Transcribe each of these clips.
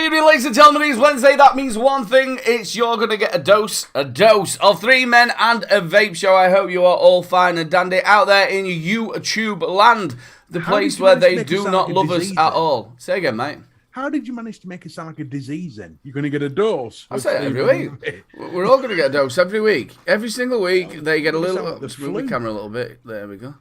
evening, ladies and gentlemen. It's Wednesday. That means one thing. It's you're going to get a dose of three men and a vape show. I hope you are all fine and dandy out there in YouTube land, the place where they do not love us at all. Say again, mate. How did you manage to make it sound like a disease then? You're going to get a dose. I say it every week. We're all going to get a dose every week. Every single week, they get a little... Let's move the camera a little bit. There we go.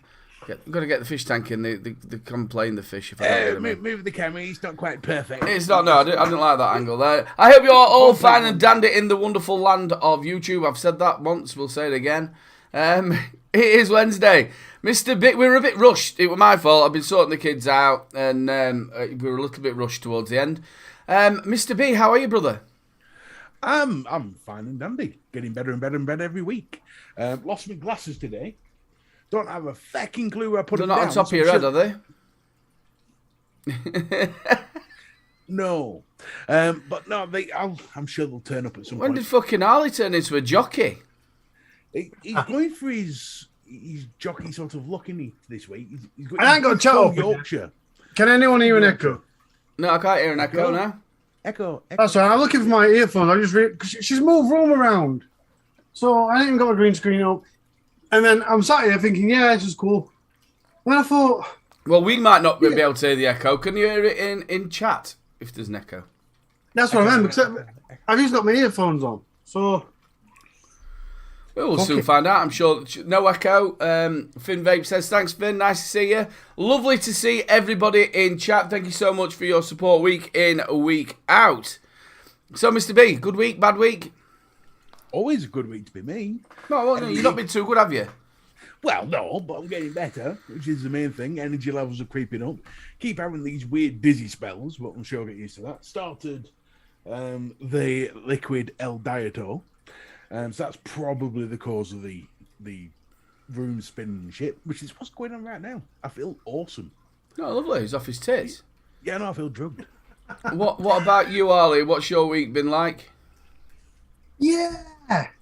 Got to get the fish tank in. They come playing the fish. If I don't get move the camera. It's not quite perfect. It's not. No, I didn't like that angle there. I hope you're all fine and dandy in the wonderful land of YouTube. I've said that once. We'll say it again. It is Wednesday. Mr. B, we were a bit rushed. It was my fault. I've been sorting the kids out, and we were a little bit rushed towards the end. Mr. B, how are you, brother? I'm fine and dandy. Getting better and better and better every week. Lost my glasses today. Don't have a fucking clue where I put them down. They're not on top of your head, are they? No. But no, I'm sure they'll turn up at some point. When did fucking Harley turn into a jockey? He's going for his jockey sort of look, this week. He's got, I ain't got a chat up. Yorkshire. Can anyone hear an echo? No, I can't hear an echo now. Echo. That's right. I'm looking for my earphones. I just because she's moved room around, so I ain't got my green screen up. And then I'm sat here thinking, yeah, this is cool. And I thought, well, we might not be able to hear the echo. Can you hear it in chat if there's an echo? That's what I meant. Because I've just got my earphones on, so. We'll soon find out, I'm sure. No echo. Finn Vape says, thanks, Finn. Nice to see you. Lovely to see everybody in chat. Thank you so much for your support week in, week out. So, Mr. B, good week, bad week? Always a good week to be me. No, well, you've not been too good, have you? Well, no, but I'm getting better, which is the main thing. Energy levels are creeping up. Keep having these weird dizzy spells, but I'm sure I'll get used to that. Started the liquid L-Diator. So that's probably the cause of the room spinning shit, which is what's going on right now. I feel awesome. No, lovely. He's off his tits. Yeah, no, I feel drugged. What about you, Arlie? What's your week been like? Yeah,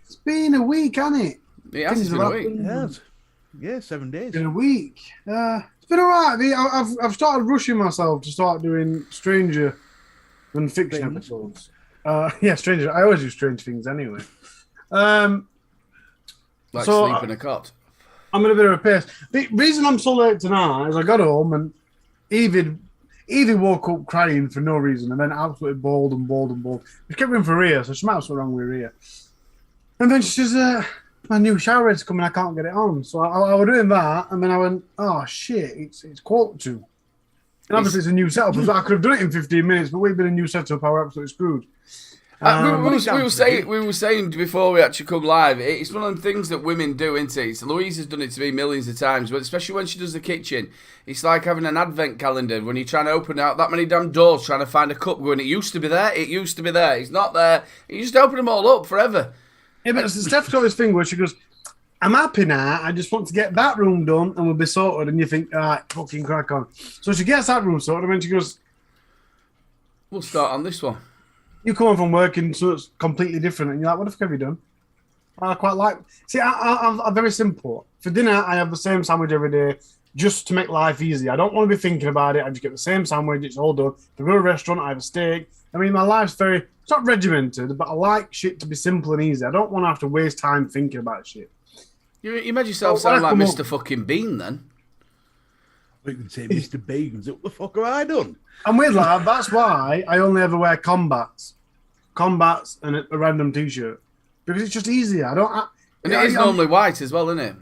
it's been a week, hasn't it? It has been a week. Yeah, 7 days. It's been a week. It's been alright. I've started rushing myself to start doing stranger than fiction episodes. Yeah, stranger. I always do strange things anyway. Like sleep in a cot. I'm in a bit of a pace. The reason I'm so late tonight is I got home and Evie woke up crying for no reason and then absolutely bawled. She kept going for Rhea, so she might have something wrong with Rhea. And then she says, my new shower head's coming, I can't get it on. So I was doing that, and then I went, oh shit, it's 1:45. And obviously it's a new setup. I could have done it in 15 minutes, but we've been a new setup, I were absolutely screwed. We were saying before we actually come live, it's one of them things that women do, isn't it? So Louise has done it to me millions of times, but especially when she does the kitchen, it's like having an advent calendar when you're trying to open out that many damn doors, trying to find a cup going, it used to be there, it's not there. You just open them all up forever. Yeah, but Steph's got this thing where she goes, I'm happy now, I just want to get that room done and we'll be sorted. And you think, all right, fucking crack on. So she gets that room sorted and then she goes, we'll start on this one. You come home from working, so it's completely different. And you're like, what the fuck have you done? I quite like... See, I'm very simple. For dinner, I have the same sandwich every day just to make life easy. I don't want to be thinking about it. I just get the same sandwich. It's all done. If I go to a restaurant, I have a steak. I mean, my life's very... It's not regimented, but I like shit to be simple and easy. I don't want to have to waste time thinking about shit. You made yourself sound like Mr. fucking Bean, then. You can say Mr. Beans. What the fuck have I done? I'm with lad. That's why I only ever wear combats and a random t-shirt because it's just easier. And it is normally white as well, isn't it?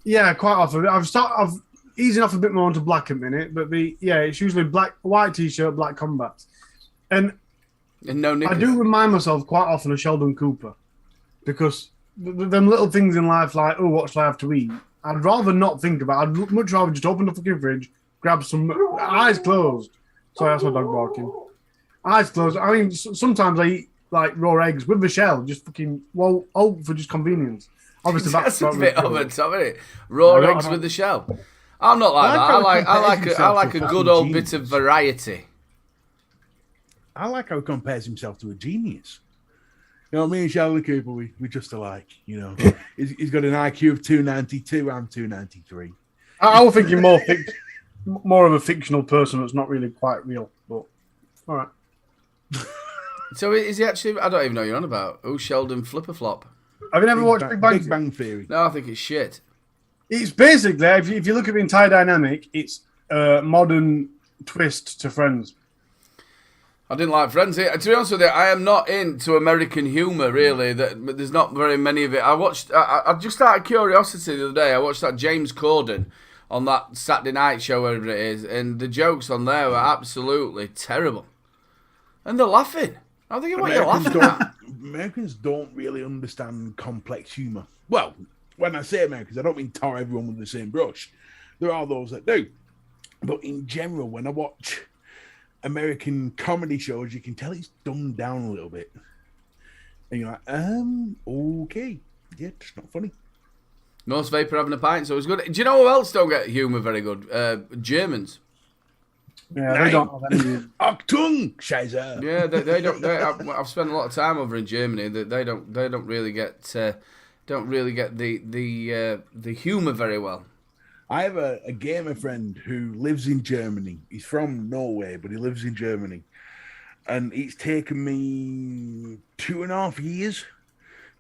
Yeah, quite often. I've easing off a bit more onto black at the minute, but it's usually white t-shirt, black combats, and no knickers. I do remind myself quite often of Sheldon Cooper because them little things in life like, oh, what should I have to eat? I'd rather not think about it. I'd much rather just open the fucking fridge, grab some, eyes closed. Sorry, that's my dog barking. Eyes closed. I mean, sometimes I eat like raw eggs with the shell, just fucking, for just convenience. Obviously, that's a bit of a top, isn't it? Raw eggs with the shell. I'm not like that. I like a good old bit of variety. I like how he compares himself to a genius. You know, me and Sheldon Cooper, we just alike. You know, he's got an IQ of 292. I'm 293. I was thinking more of a fictional person that's not really quite real. But all right. So is he actually? I don't even know what you're on about. Oh, Sheldon Flipperflop. Have you never watched Big Bang? Big Bang Theory. No, I think it's shit. It's basically, if you look at the entire dynamic, it's a modern twist to Friends. I didn't like Friends. To be honest with you, I am not into American humour, really. There's not very many of it. I just out of curiosity the other day, I watched that James Corden on that Saturday night show, whatever it is, and the jokes on there were absolutely terrible. And they're laughing. I'm thinking, what are you laughing at? Americans don't really understand complex humour. Well, when I say Americans, I don't mean tar everyone with the same brush. There are those that do. But in general, when I watch American comedy shows, you can tell it's dumbed down a little bit. And you're like, okay. Yeah, it's not funny. Most Vapor having a pint, so it's good. Do you know who else don't get humour very good? Germans. Yeah, they don't have any. Achtung, Scheiße. Yeah, they don't. I've spent a lot of time over in Germany. They don't really get the humour very well. I have a gamer friend who lives in Germany. He's from Norway, but he lives in Germany. And it's taken me 2.5 years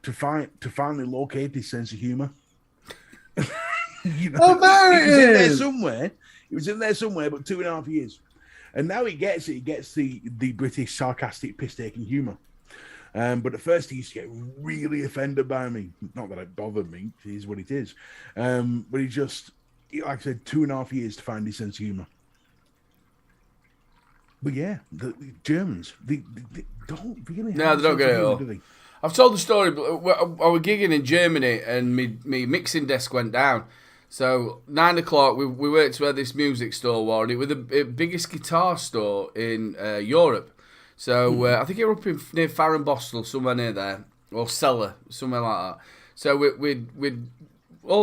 to finally locate his sense of humour. You know, Oh, there it was in there it is. somewhere. It was in there somewhere, but 2.5 years. And now he gets it. He gets the British sarcastic piss-taking humour. But at first he used to get really offended by me. Not that it bothered me. It is what it is. But he just, like I said, 2.5 years to find his sense of humour. But yeah, the Germans, they don't really have No, they don't get it at all. do they? I've told the story. But I was gigging in Germany, and me mixing desk went down. So 9 o'clock, we worked where this music store was, and it was the biggest guitar store in Europe. So I think it was up near Farron Bostel, somewhere near there, or Cellar, somewhere like that. So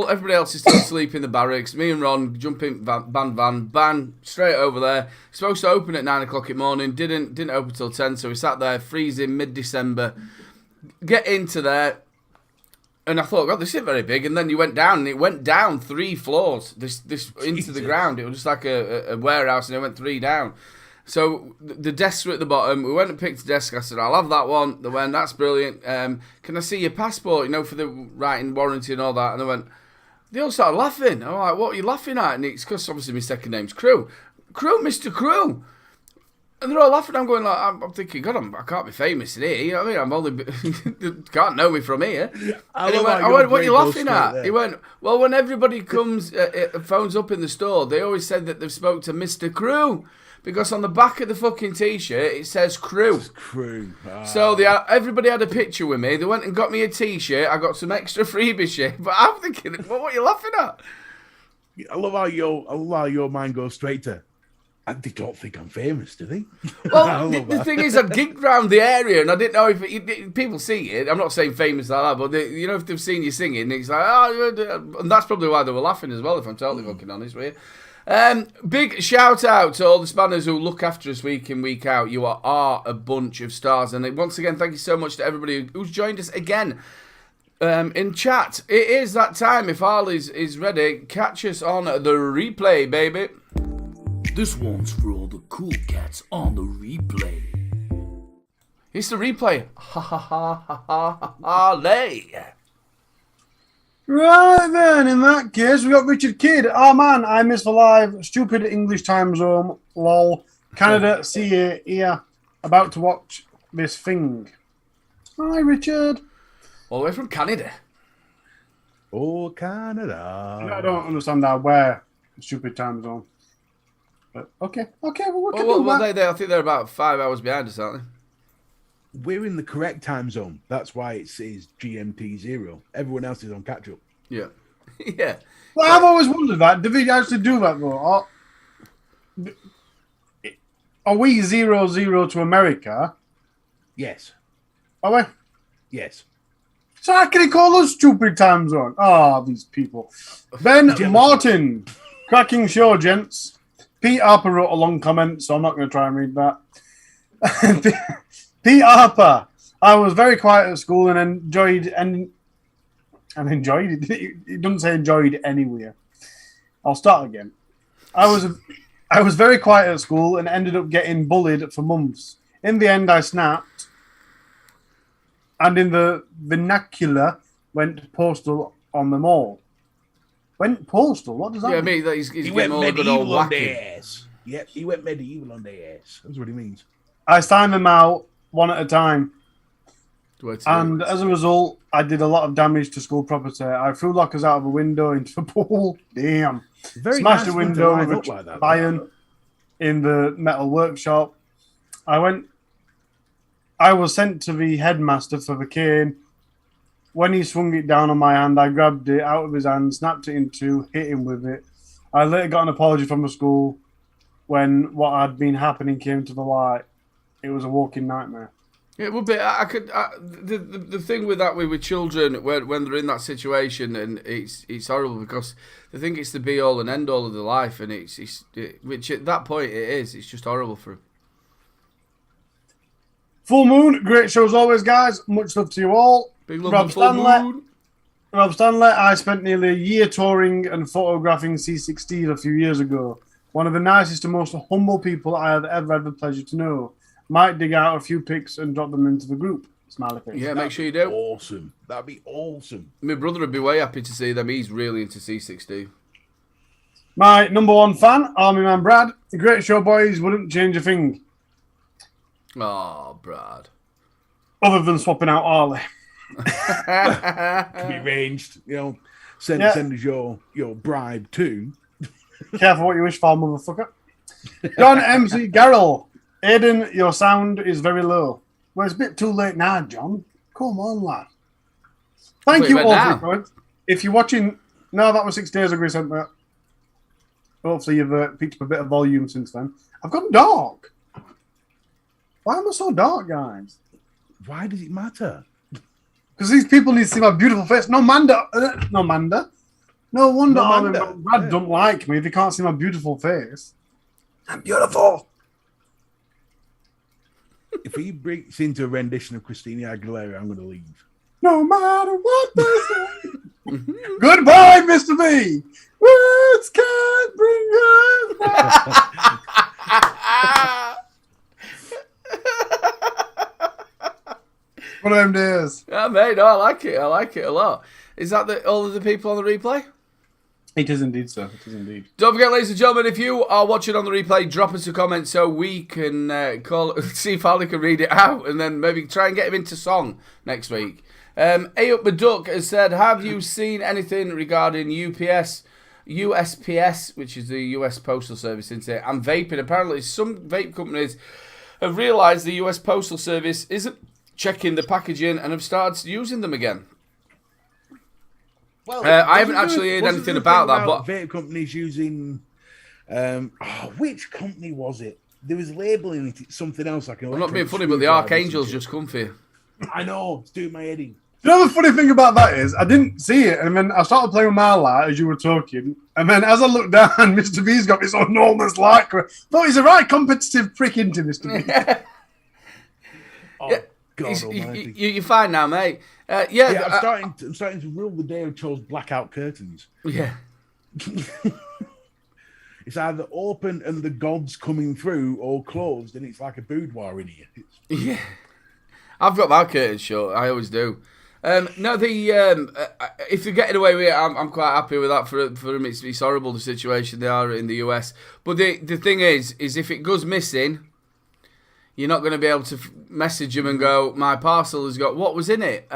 everybody else is still asleep in the barracks. Me and Ron jump in van straight over there. Supposed to open at 9 o'clock in the morning, didn't open till 10. So we sat there freezing mid-December. Get into there. And I thought, God, this isn't very big. And then you went down, and it went down 3 floors. This into the ground. It was just like a warehouse, and it went 3 down. So the desks were at the bottom. We went and picked a desk. I said, I'll have that one. They went, that's brilliant. Can I see your passport? For the writing warranty and all that. And they all started laughing. I'm like, what are you laughing at? And it's because obviously my second name's Crew. Crew, Mr. Crew. And they're all laughing. I'm going like, I'm thinking, God, I can't be famous in here. You know what I mean? I'm only can't know me from here. And he went, what are you laughing at? He went, well, when everybody comes, phones up in the store, they always said that they've spoke to Mr. Crew. Because on the back of the fucking T-shirt, it says Crew. Crew. So everybody had a picture with me. They went and got me a T-shirt. I got some extra freebie shit. But I'm thinking, what are you laughing at? I love how your mind goes straight to, and they don't think I'm famous, do they? Well, the thing is, I'd gigged around the area, and I didn't know if people see it. I'm not saying famous like that, but if they've seen you singing, it's like, and that's probably why they were laughing as well, if I'm totally fucking honest with you. Big shout out to all the spanners who look after us week in, week out. You are a bunch of stars. And once again, thank you so much to everybody who's joined us again in chat. It is that time. If Al is ready, catch us on the replay, baby. This one's for all the cool cats on the replay. It's the replay. Ha ha ha ha ha ha lay. Right then, in that case, we got Richard Kidd. Oh man, I miss the live. Stupid English time zone. Lol. Canada, see you here. About to watch this thing. Hi, Richard. All the way from Canada. Oh, Canada. I don't understand that. Where? Stupid time zone. But okay, well, we can do that. I think they're about 5 hours behind us, aren't they? We're in the correct time zone. That's why it says GMT 0. Everyone else is on catch up. Yeah. Yeah. Well, I've always wondered that. Do we actually do that though? Are we 0-0 to America? Yes. Are we? Yes. So how can he call us stupid time zone? These people. Ben Martin. Cracking show, gents. Pete Harper wrote a long comment, so I'm not going to try and read that. Pete Harper. I was very quiet at school and enjoyed it. It doesn't say enjoyed anywhere. I'll start again. I was very quiet at school and ended up getting bullied for months. In the end, I snapped, and in the vernacular, went postal on them all. Went postal? What does that Yeah, I mean? mean, he's He getting went all the good old medieval on whacking. their ass. Yep, he went medieval on their ass. That's what he means. I signed them out one at a time. And as a result, I did a lot of damage to school property. I threw lockers out of a window into a pool. Damn. Very Smashed nice a of him to window line with up a like that, iron in the metal workshop. I was sent to the headmaster for the cane. When he swung it down on my hand, I grabbed it out of his hand, snapped it in two, hit him with it. I later got an apology from the school when what had been happening came to the light. It was a walking nightmare. It would be. The thing with that with children when they're in that situation, and it's horrible because they think it's the be all and end all of their life, and which at that point it is. It's just horrible for them. Full Moon, great show as always, guys. Much love to you all. Big love Rob to Full Moon. Rob Stanley, I spent nearly a year touring and photographing C16 a few years ago. One of the nicest and most humble people I have ever had the pleasure to know. Might dig out a few pics and drop them into the group. Smiley face. Yeah, make sure you do. Awesome. That'd be awesome. My brother would be way happy to see them. He's really into C16. My number one fan, Army Man Brad. Great show, boys. Wouldn't change a thing. Oh, Brad. Other than swapping out Arlie. Can be arranged. Send us your bribe too. Careful what you wish for, motherfucker. John MC Garrell. Aiden, your sound is very low. Well, it's a bit too late now, John. Come on, lad. Thank you all for your comments. If you're watching... No, that was 6 days ago, sent that. Hopefully you've picked up a bit of volume since then. I've gone dark. Why am I so dark, guys? Why does it matter? Because these people need to see my beautiful face. No wonder Brad don't like me if he can't see my beautiful face. I'm beautiful. If he breaks into a rendition of Christina Aguilera, I'm going to leave. No matter what they say. Goodbye, Mr. B. Words can't bring us back. One of them days. Yeah, mate, no, I like it. I like it a lot. Is that all of the people on the replay? It is indeed, sir. It is indeed. Don't forget, ladies and gentlemen, if you are watching on the replay, drop us a comment so we can see if Harley can read it out and then maybe try and get him into song next week. A Up the Duck has said, have you seen anything regarding USPS, which is the US Postal Service, isn't it, and vaping? Apparently, some vape companies have realised the US Postal Service isn't checking the packaging and have started using them again. Well, I haven't actually heard anything about that, but vape companies using which company was it? There was labeling it something else like. I'm not being funny, but the Archangel's just come for you. I know, it's doing my head in. You know the funny thing about that is I didn't see it, and then I started playing with my light as you were talking, and then as I looked down, Mr. B's got this enormous light. Thought he's a right competitive prick into Mr. B. Oh God Almighty! You're fine now, mate. I'm starting to rule the day of chose blackout curtains. Yeah. It's either open and the gods coming through, or closed and it's like a boudoir in here. Yeah. I've got my curtains shut. I always do. If they're getting away with it, I'm quite happy with that for them. It's horrible the situation they are in the US. But the thing is if it goes missing, you're not going to be able to message them and go, my parcel has got, what was in it?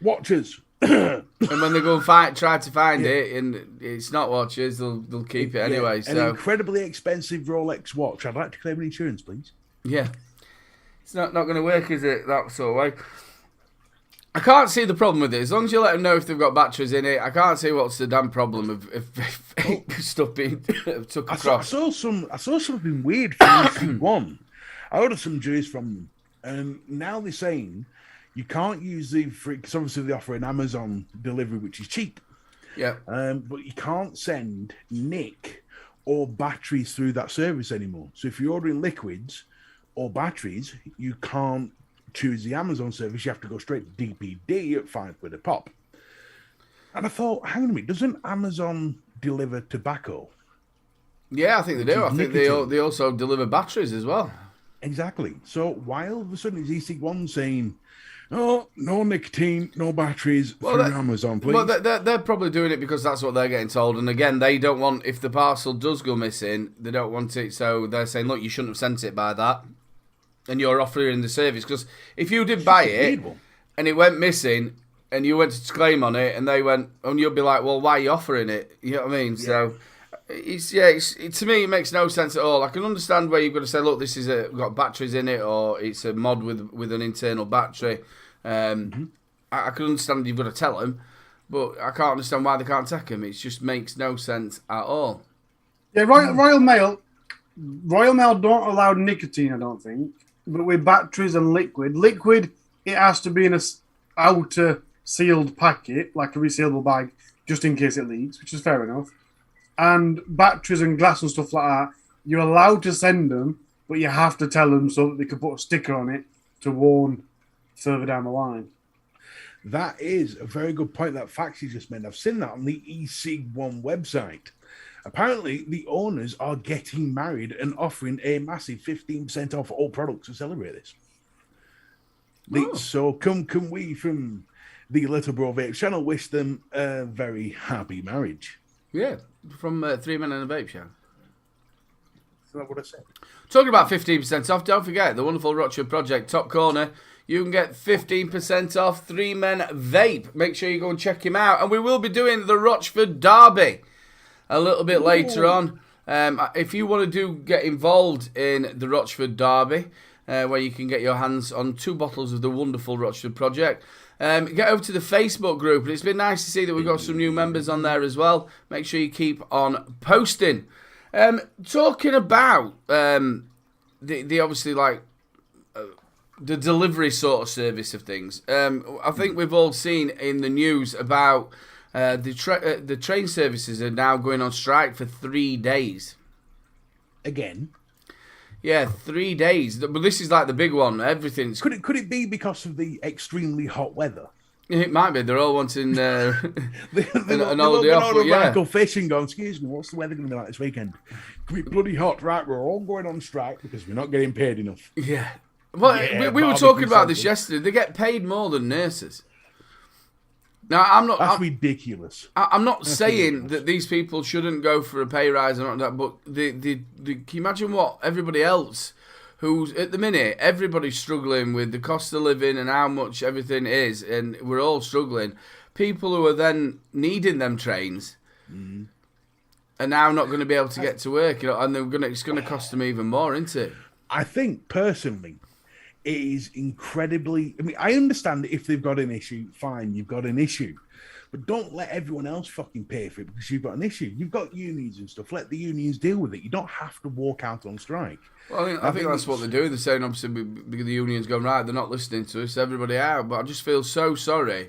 Watches. And when they go and try to find it, and it's not watches, they'll keep it anyway. An incredibly expensive Rolex watch. I'd like to claim an insurance, please. Yeah. It's not going to work, is it, that sort of way? I can't see the problem with it. As long as you let them know if they've got batteries in it, I can't see what's the damn problem of stuff being took across. I saw something weird from one. I ordered some juice from them, and now they're saying you can't use because obviously they offer an Amazon delivery, which is cheap. Yeah. But you can't send nick or batteries through that service anymore. So if you're ordering liquids or batteries, you can't choose the Amazon service. You have to go straight to DPD at £5 a pop. And I thought, hang on a minute, doesn't Amazon deliver tobacco? Yeah, I think they do. I think they also deliver batteries as well. Exactly. So why all of a sudden is EC1 saying, "Oh, no nicotine, no batteries through Amazon, please"? Well, they're probably doing it because that's what they're getting told. And again, they don't want, if the parcel does go missing, they don't want it. So they're saying, look, you shouldn't have sent it by that. And you're offering the service. Because if you did buy it and it went missing and you went to claim on it and they went, and you'll be like, well, why are you offering it? You know what I mean? Yeah. So to me, it makes no sense at all. I can understand where you've got to say, look, this is got batteries in it, or it's a mod with an internal battery. I can understand you've got to tell them, but I can't understand why they can't take them. It just makes no sense at all. Yeah, Royal Mail don't allow nicotine, I don't think. But with batteries and liquid, it has to be in a outer sealed packet, like a resealable bag, just in case it leaks, which is fair enough. And batteries and glass and stuff like that, you're allowed to send them, but you have to tell them so that they can put a sticker on it to warn further down the line. That is a very good point that Faxi just made. I've seen that on the EC1 website. Apparently, the owners are getting married and offering a massive 15% off all products to celebrate this. So come we from the Little Bro Vape channel wish them a very happy marriage. Yeah, from 3 Men and a Vape Show. Is that what I said? Talking about 15% off, don't forget the wonderful Rochford Project top corner. You can get 15% off 3 Men Vape. Make sure you go and check him out. And we will be doing the Rochford Derby a little bit later on. If you want to get involved in the Rochford Derby, where you can get your hands on 2 bottles of the wonderful Rochford Project, get over to the Facebook group. And it's been nice to see that we've got some new members on there as well. Make sure you keep on posting. Talking about the obviously like the delivery sort of service of things. I think we've all seen in the news about the train services are now going on strike for 3 days. Again? Yeah, 3 days. But this is like the big one. Everything's... Could it be because of the extremely hot weather? It might be. They're all wanting an holiday off. Yeah. Go fishing. Go. Excuse me. What's the weather going to be like this weekend? It's going to be bloody hot, right? We're all going on strike because we're not getting paid enough. Yeah. Well, we were talking about this yesterday. They get paid more than nurses. Now, I'm not. That's ridiculous. I'm not saying that these people shouldn't go for a pay rise and all that, but can you imagine what everybody else, who's at the minute, everybody's struggling with the cost of living and how much everything is, and we're all struggling. People who are then needing them trains are now not going to be able to get to work, and it's going to cost them even more, isn't it? I think personally, it is incredibly... I mean, I understand that if they've got an issue, fine, you've got an issue. But don't let everyone else fucking pay for it because you've got an issue. You've got unions and stuff. Let the unions deal with it. You don't have to walk out on strike. Well, I think that's what they're doing. They're saying, obviously, because the union's gone, right, they're not listening to us, everybody out. But I just feel so sorry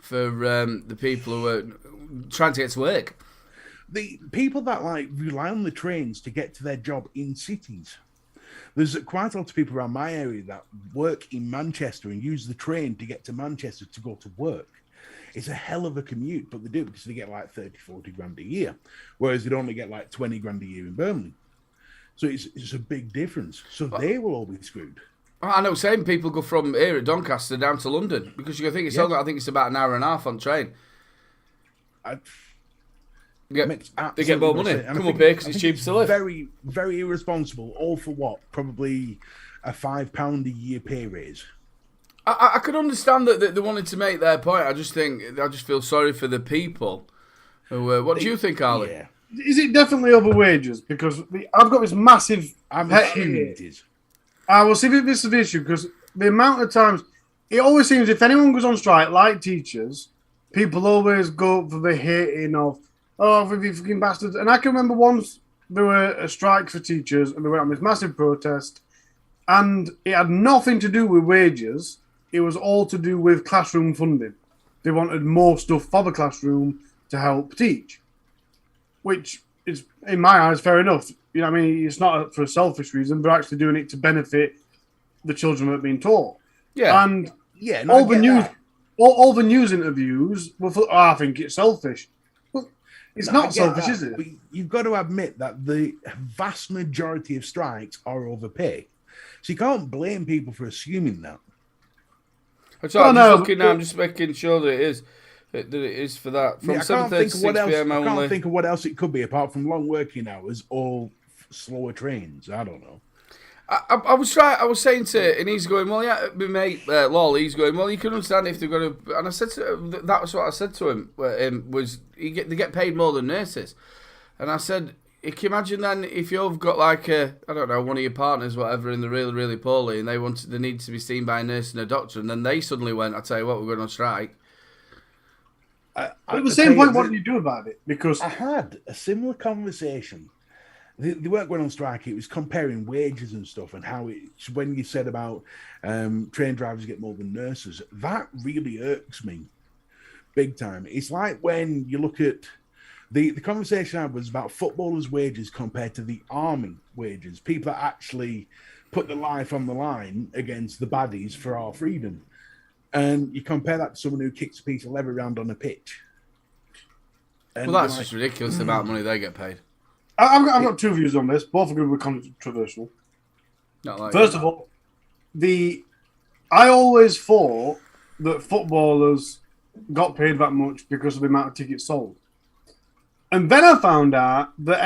for the people who are trying to get to work. The people that rely on the trains to get to their job in cities. There's quite a lot of people around my area that work in Manchester and use the train to get to Manchester to go to work. It's a hell of a commute, but they do it because they get 30, 40 grand a year, whereas they'd only get 20 grand a year in Birmingham. So it's a big difference. So they will all be screwed. I know, same people go from here at Doncaster down to London because you think I think it's about an hour and a half on train. They get more money. Come up here because it's cheap to live. Very, very irresponsible. All for what? Probably a £5 a year pay raise. I could understand that they wanted to make their point. I just feel sorry for the people. Who, what do you think, Arlie? Yeah. Is it definitely over wages? Because I've got this massive... I'm assuming it is. I will see if this is the issue because the amount of times... It always seems if anyone goes on strike, like teachers, people always go for the hating of, oh, for you fucking bastards. And I can remember once there were a strike for teachers and they went on this massive protest and it had nothing to do with wages. It was all to do with classroom funding. They wanted more stuff for the classroom to help teach, which is, in my eyes, fair enough. You know what I mean? It's not for a selfish reason. They're actually doing it to benefit the children that are being taught. Yeah. And all the news interviews were for, I think it's selfish. Well, it's not selfish, is it? But you've got to admit that the vast majority of strikes are overpay. So you can't blame people for assuming that. I'm just looking now. I'm just making sure that it is for that. From 7:30 to 6 p.m. I only. can't think of what else it could be apart from long working hours or slower trains. I don't know. I was saying to, and he's going, well, yeah, my mate Lol, he's going, well, you can understand if they're going to, and I said to, that was what I said to him, was they get paid more than nurses, and I said, can you imagine then if you've got like I don't know, one of your partners, whatever, and they're really, really poorly, and they need to be seen by a nurse and a doctor, and then they suddenly went, I tell you what, we're going on strike. At the same point, what do you do about it? Because I had a similar conversation. They weren't going on strike. It was comparing wages and stuff, and how it's when you said about train drivers get more than nurses. That really irks me, big time. It's like when you look at the conversation I had was about footballers' wages compared to the army wages. People that actually put their life on the line against the baddies for our freedom, and you compare that to someone who kicks a piece of leather around on a pitch. And well, that's just ridiculous. The amount of money they get paid. I've got two views on this. Both are going to be controversial. First of all, I always thought that footballers got paid that much because of the amount of tickets sold. And then I found out that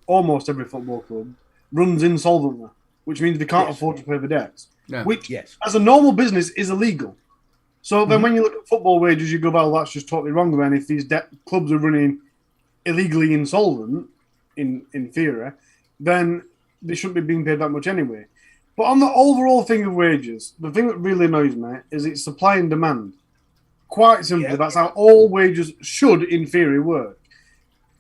almost every football club runs insolvently, which means they can't afford to pay the debts. Yeah. Which, as a normal business, is illegal. So then when you look at football wages, you go, well, that's just totally wrong then. If these clubs are running illegally insolvent, in theory, then they shouldn't be being paid that much anyway. But on the overall thing of wages, the thing that really annoys me is it's supply and demand. Quite simply, that's how all wages should, in theory, work.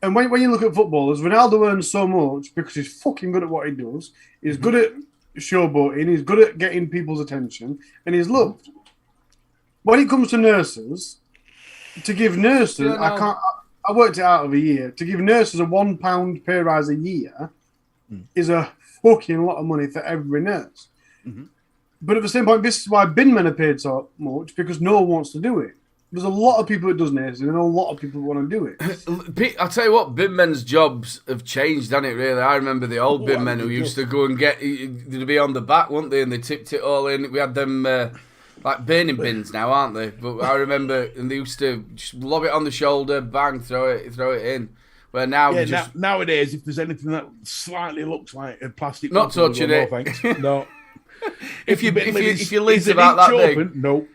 And when you look at footballers, Ronaldo earns so much because he's fucking good at what he does. He's good at showboating. He's good at getting people's attention, and he's loved. When it comes to nurses, to give nurses, I worked it out of a year. To give nurses a £1 pay rise a year is a fucking lot of money for every nurse. Mm-hmm. But at the same point, this is why bin men are paid so much, because no one wants to do it. There's a lot of people that does nursing, and a lot of people want to do it. I'll tell you what, bin men's jobs have changed, haven't it, really? I remember the old bin men who used to go and they'd be on the back, weren't they? And they tipped it all in. We had them like burning bins now, aren't they? But I remember, and they used to just lob it on the shoulder, bang, throw it in. Where now, nowadays, if there's anything that slightly looks like a plastic, not touching it. No, thanks. No. if your lid's about that big, no,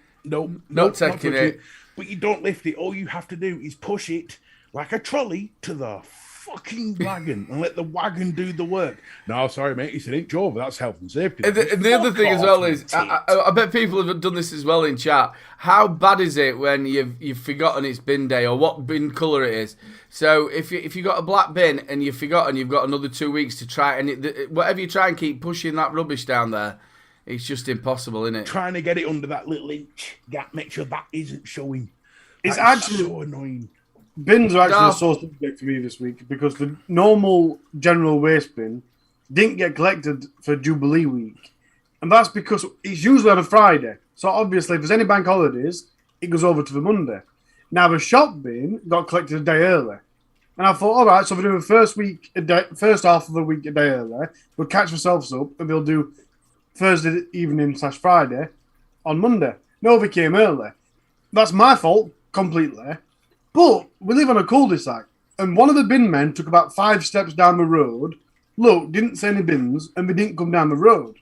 not taking it. But you don't lift it. All you have to do is push it like a trolley to the fucking wagon and let the wagon do the work. No, sorry, mate. It's an inch over. That's health and safety. And the other thing as well is, I bet people have done this as well in chat. How bad is it when you've forgotten it's bin day or what bin colour it is? So if you got a black bin and you've forgotten, you've got another 2 weeks to try, and whatever you try and keep pushing that rubbish down there, it's just impossible, isn't it? Trying to get it under that little inch gap, make sure that isn't showing. It's actually so annoying. Bins are actually a sore subject for me this week because the normal general waste bin didn't get collected for Jubilee week. And that's because it's usually on a Friday. So obviously, if there's any bank holidays, it goes over to the Monday. Now, the shop bin got collected a day early. And I thought, all right, so if we do the first half of the week a day early, we'll catch ourselves up and we'll do Thursday evening / Friday on Monday. No, they came early. That's my fault completely. But we live on a cul-de-sac, and one of the bin men took about 5 steps down the road, didn't see any bins, and they didn't come down the road.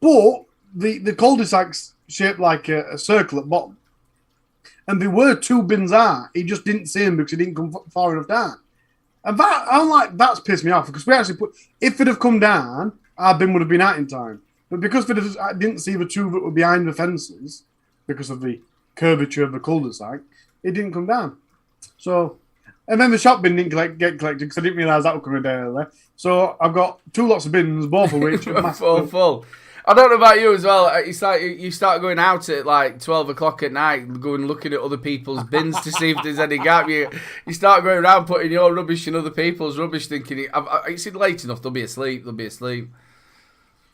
But the cul-de-sac's shaped like a circle at bottom. And there were 2 bins out. He just didn't see them because he didn't come far enough down. And that's pissed me off, because we actually if it had come down, our bin would have been out in time. But because I didn't see the 2 that were behind the fences, because of the curvature of the cul-de-sac, it didn't come down. So, and then the shop bin didn't get collected because I didn't realise that would come a day early. So I've got 2 lots of bins, both of which are full. I don't know about you as well. It's like you start going out at like 12 o'clock at night, going looking at other people's bins to see if there's any gap. You start going around putting your rubbish in other people's rubbish, thinking it's late enough. They'll be asleep.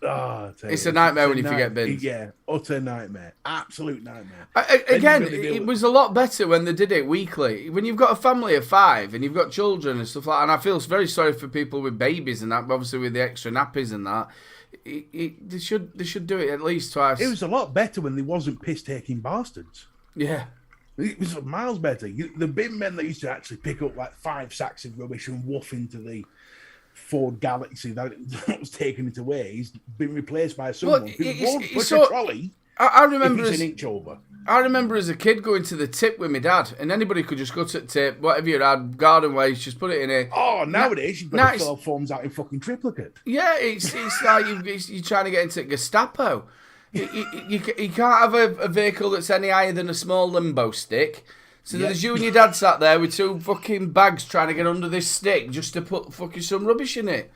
Oh, it's a nightmare when you forget bins. Yeah, utter nightmare. Absolute nightmare. Again, it was a lot better when they did it weekly. When you've got a family of 5 and you've got children and stuff like that, and I feel very sorry for people with babies and that, obviously with the extra nappies and that. They should do it at least twice. It was a lot better when there wasn't piss-taking bastards. Yeah. It was miles better. The bin men that used to actually pick up like 5 sacks of rubbish and woof into the Ford Galaxy that was taking it away, he's been replaced by someone who won't push a trolley. I remember if it's an inch over. I remember as a kid going to the tip with my dad, and anybody could just go to the tip, whatever you had, garden waste, just put it in it. Oh, nowadays you've got to fill forms out in fucking triplicate. Yeah, it's like you're trying to get into Gestapo. You can't have a vehicle that's any higher than a small limbo stick. So there's you and your dad sat there with 2 fucking bags trying to get under this stick just to put fucking some rubbish in it.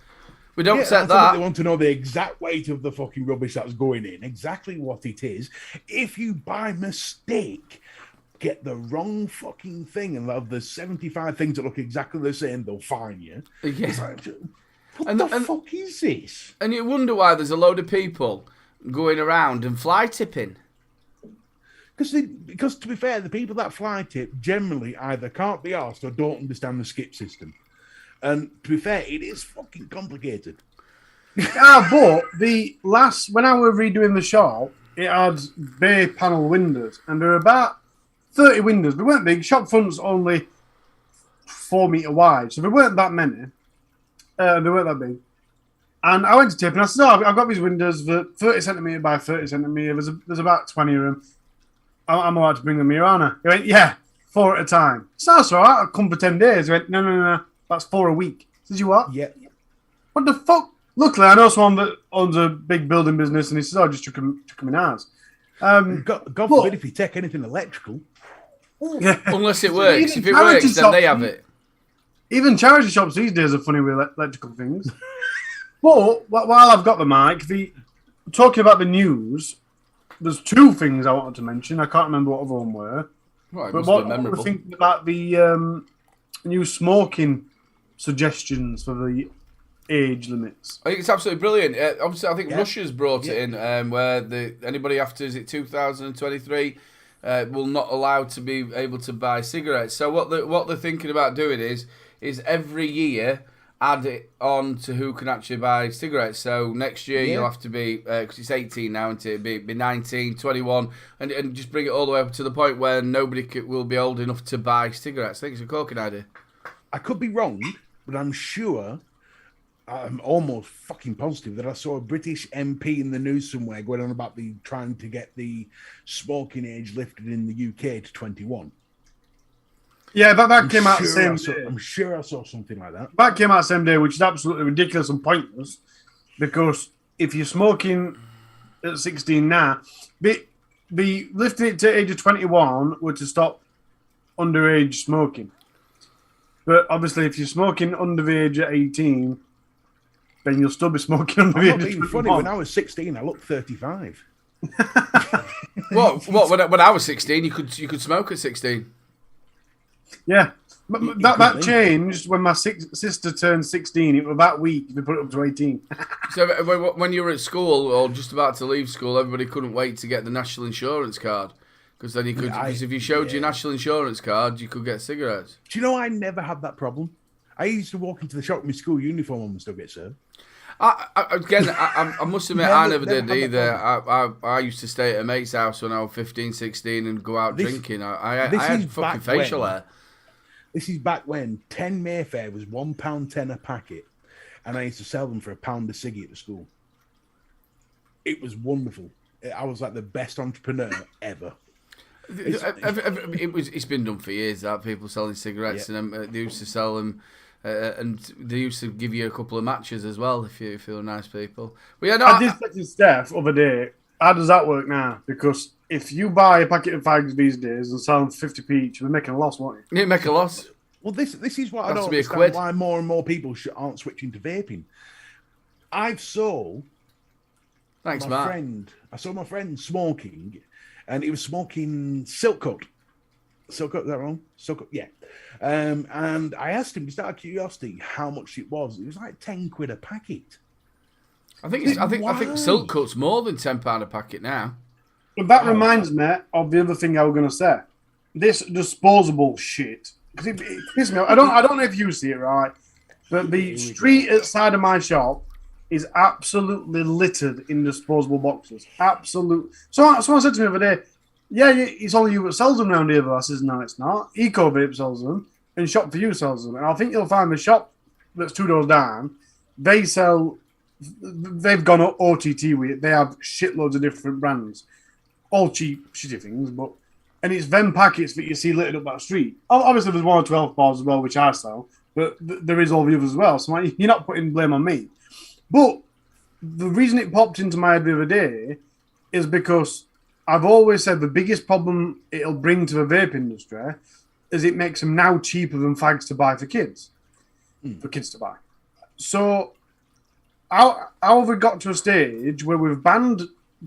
We don't set that. They want to know the exact weight of the fucking rubbish that's going in, exactly what it is. If you, by mistake, get the wrong fucking thing, and of the 75 things that look exactly the same, they'll fine you. Yeah. It's like, what the fuck is this? And you wonder why there's a load of people going around and fly tipping. Because to be fair, the people that fly tip generally either can't be arsed or don't understand the skip system. And to be fair, it is fucking complicated. But when I was redoing the shop, it had bay panel windows, and there were about 30 windows. They weren't big. Shop front's only 4 metre wide, so there weren't that many. They weren't that big. And I went to tip, and I said, I've got these windows for 30 centimetre by 30 centimetre. There's about 20 of them. I'm allowed to bring them here, aren't I? He went, yeah, 4 at a time. So that's all right. I'll come for 10 days. He went, no. That's 4 a week. Says, you what? Yeah. What the fuck? Luckily, I know someone that owns a big building business, and he says, I just took him in ours. God forbid if you take anything electrical. Yeah. Unless it works. If it works, then they have it. Even charity shops these days are funny with electrical things. But while I've got the mic, talking about the news, there's 2 things I wanted to mention. I can't remember what other one were. Well, but what we're thinking about the new smoking suggestions for the age limits. I think it's absolutely brilliant. Obviously, I think Russia's brought it in, where anybody after 2023 will not allowed to be able to buy cigarettes. So what they're thinking about doing is every year add it on to who can actually buy cigarettes. So next year you'll have to be, because it's 18 now, and it'll be 19, 21, and just bring it all the way up to the point where nobody will be old enough to buy cigarettes. I think it's a corking idea. I could be wrong, but I'm almost fucking positive that I saw a British MP in the news somewhere going on about trying to get the smoking age lifted in the UK to 21. Yeah, that came out the same day. I'm sure I saw something like that. That came out the same day, which is absolutely ridiculous and pointless, because if you're smoking at 16 now, the lifting it to age of 21 were to stop underage smoking. But obviously, if you're smoking under the age of 18, then you'll still be smoking under the age of 21. Funny, when I was 16, I looked 35. What? When I was 16, you could smoke at 16. Yeah. That changed when my sister turned 16. It was that week they put it up to 18. So when you were at school or just about to leave school, everybody couldn't wait to get the national insurance card. Because then you could, because if you showed your national insurance card, you could get cigarettes. Do you know I never had that problem? I used to walk into the shop with my school uniform and still get served. I must admit, I never did either. I used to stay at a mate's house when I was 15, 16 and go out drinking. I had fucking facial hair. This is back when 10 Mayfair was £1.10 a packet, and I used to sell them for £1 a ciggy at the school. It was wonderful. I was like the best entrepreneur ever. It's been done for years that people selling cigarettes, and they used to sell them, and they used to give you a couple of matches as well if you feel nice people. But yeah, no, I did say to Steph the other day, how does that work now? Because if you buy a packet of fags these days and sell them for 50p each, you're making a loss, won't you? You make a loss. Well, this is what I don't understand why more and more people aren't switching to vaping. I saw my friend smoking, and he was smoking Silk Cut. Silk Cut, is that wrong? Silk Cut, yeah. And I asked him, just out of curiosity, how much it was. It was like £10 a packet. I think Silk Cut's more than £10 a packet now. But that reminds me of the other thing I was going to say. This disposable shit. Because it pisses me off. I don't know if you see it right, but the street outside of my shop is absolutely littered in disposable boxes. Absolute. So someone said to me the other day, yeah, it's only you that sells them around here, but I says, no, it's not. Eco Vape sells them, and Shop For You sells them. And I think you'll find the shop that's 2 doors down, they've gone OTT with it. They have shitloads of different brands, all cheap, shitty things, and it's them packets that you see littered up that street. Obviously, there's 1 or 12 bars as well, which I sell, but there is all the others as well. So you're not putting blame on me. But the reason it popped into my head the other day is because I've always said the biggest problem it'll bring to the vape industry is it makes them now cheaper than fags to buy for kids. For kids to buy. So how have we got to a stage where we've banned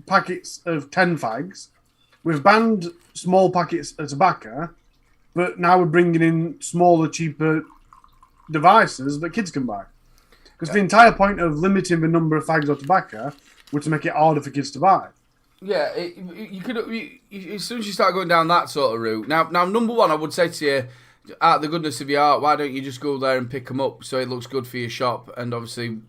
packets of 10 fags, we've banned small packets of tobacco, but now we're bringing in smaller, cheaper devices that kids can buy? Because the entire point of limiting the number of fags or tobacco was to make it harder for kids to buy. Yeah, you could. As soon as you start going down that sort of route. Now, number one, I would say to you, out of the goodness of your heart, why don't you just go there and pick them up so it looks good for your shop, and obviously,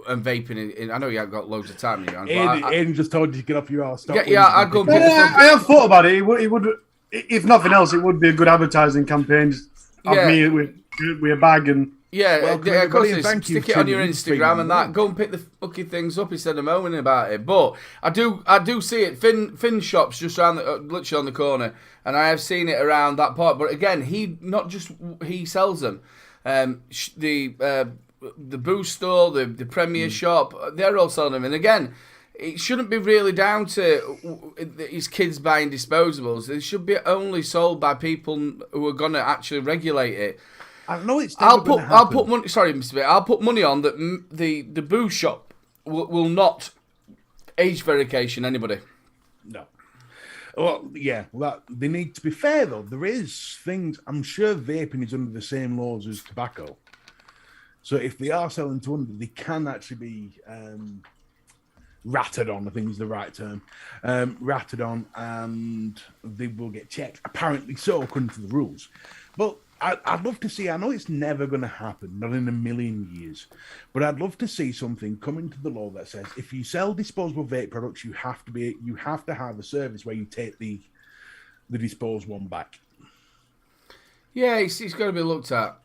and vaping. I know you haven't got loads of time in your hands. Aiden just told you to get off your ass. Yeah, I'd go and pick I have thought about it. It would, if nothing else, it would be a good advertising campaign of me with a bag and. Yeah, Welcome, of course. thank you Stick it on your to Instagram and that. Go and pick the fucking things up instead of moaning about it. But I do see it. Finn shop's just around, literally on the corner, and I have seen it around that part. But again, he sells them. The Boost store, the Premier shop, they're all selling them. And again, it shouldn't be really down to his kids buying disposables. It should be only sold by people who are going to actually regulate it. I know it's. I'll put money. Sorry, Mr. Bit. I'll put money on that. The booze shop will not age verification anybody. No. Well, yeah. Well, they need to be fair though. There is things. I'm sure vaping is under the same laws as tobacco. So if they are selling to under, they can actually be ratted on. I think is the right term. Ratted on, and they will get checked. Apparently so, according to the rules. But I'd love to see. I know it's never going to happen, not in a million years, but I'd love to see something come into the law that says if you sell disposable vape products, you have to have a service where you take the disposed one back. Yeah, it's got to be looked at.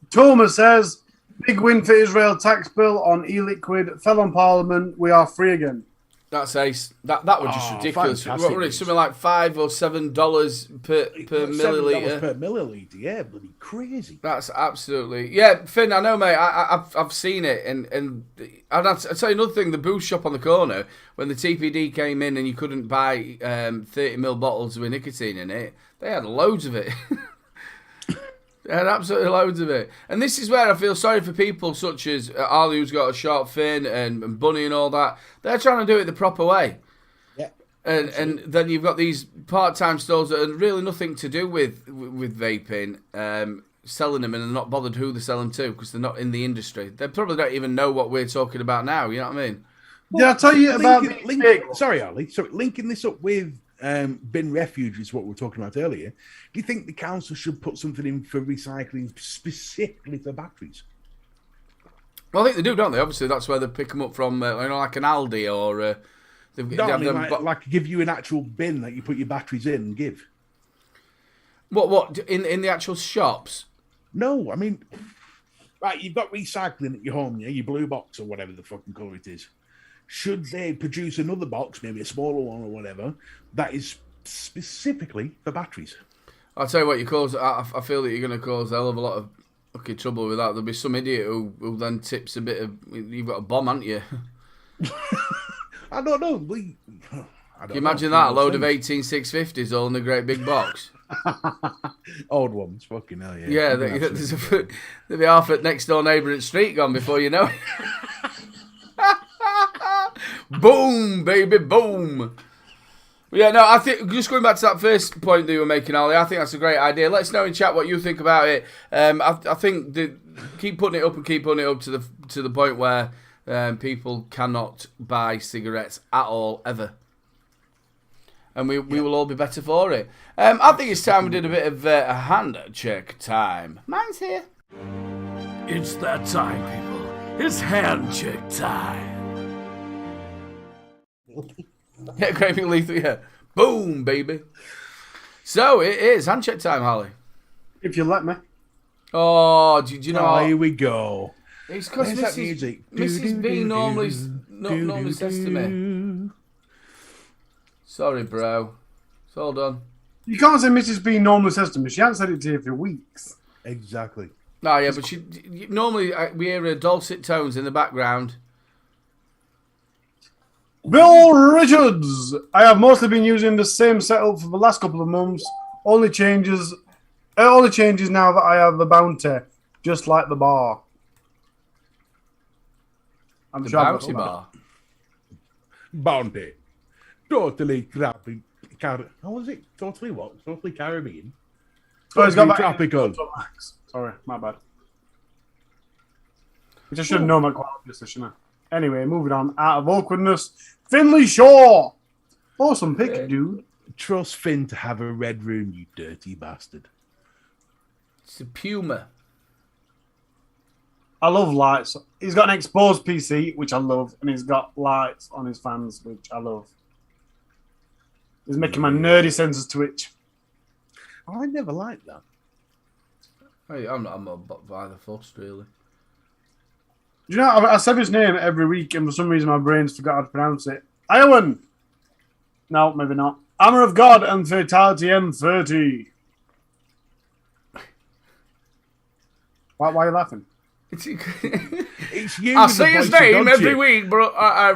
Thomas says, big win for Israel tax bill on e-liquid. Fell on Parliament. We are free again. That's ace. That was just ridiculous. Fantastic. What was it, something like $5 or $7 per milliliter. Per milliliter, yeah, bloody crazy. That's absolutely Finn. I know, mate. I've seen it, and I'll tell you another thing. The booze shop on the corner, when the TPD came in and you couldn't buy 30ml bottles with nicotine in it, they had loads of it. They had absolutely loads of it. And this is where I feel sorry for people such as Ali, who's got a short fin, and Bunny and all that. They're trying to do it the proper way. Yeah. And then you've got these part-time stores that are really nothing to do with vaping, selling them, and they're not bothered who they sell them to because they're not in the industry. They probably don't even know what we're talking about now, you know what I mean? Yeah, I'll tell you about... Sorry, Ali. So linking this up with bin refuge is what we were talking about earlier. Do you think the council should put something in for recycling specifically for batteries? Well, I think they do, don't they? Obviously, that's where they pick them up from, like an Aldi or... like give you an actual bin that you put your batteries in and give. What in the actual shops? No, I mean, right, you've got recycling at your home, yeah, your blue box or whatever the fucking colour it is. Should they produce another box, maybe a smaller one or whatever, that is specifically for batteries? I'll tell you what, I feel that you're going to cause a hell of a lot of fucking trouble with that. There'll be some idiot who then tips a bit of... You've got a bomb, haven't you? I don't know. Can you imagine that? A load of 18650s all in a great big box. Old ones, fucking hell, yeah. Yeah, there'll be half at next door neighbour at street gone before you know it. Boom, baby, boom. Yeah, no, I think, just going back to that first point that you were making, Ali, I think that's a great idea. Let us know in chat what you think about it. I think keep putting it up to the point where people cannot buy cigarettes at all, ever. And we will all be better for it. I think it's time we did a bit of a hand check time. Mine's here. It's that time, people. It's hand check time. Yeah, Gravy Lethal, yeah. Boom, baby. So it is handshake time, Holly. If you let me. Oh, do you know Oh, what? here we go. It's because There's that music. Mrs. B normally says to me, sorry, bro. It's all done. You can't say Mrs. B normally says to me. She hasn't said it to you for weeks. Exactly. No, yeah, but normally we hear her dulcet tones in the background. Bill Richards! I have mostly been using the same setup for the last couple of months. Only changes now that I have the bounty, just like the bar. I'm The sure I've got bouncy that. bar. Bounty. Totally crappy. How was it? Totally what? Totally Caribbean. Oh, he's got Totally that. tropical. Sorry, my bad. Which I should have known that quite obviously, shouldn't I? Anyway, moving on. Out of awkwardness, Finley Shaw. Awesome pick, dude. Trust Finn to have a red room, you dirty bastard. It's a Puma. I love lights. He's got an exposed PC, which I love, and he's got lights on his fans, which I love. He's making my nerdy senses twitch. Oh, I never liked that. Hey, I'm not by the fuss, really. Do you know, I say his name every week, and for some reason my brain's forgot how to pronounce it. Iowan! No, maybe not. Armor of God and Fatality M30. Why are you laughing? It's you. I say his name every week, but I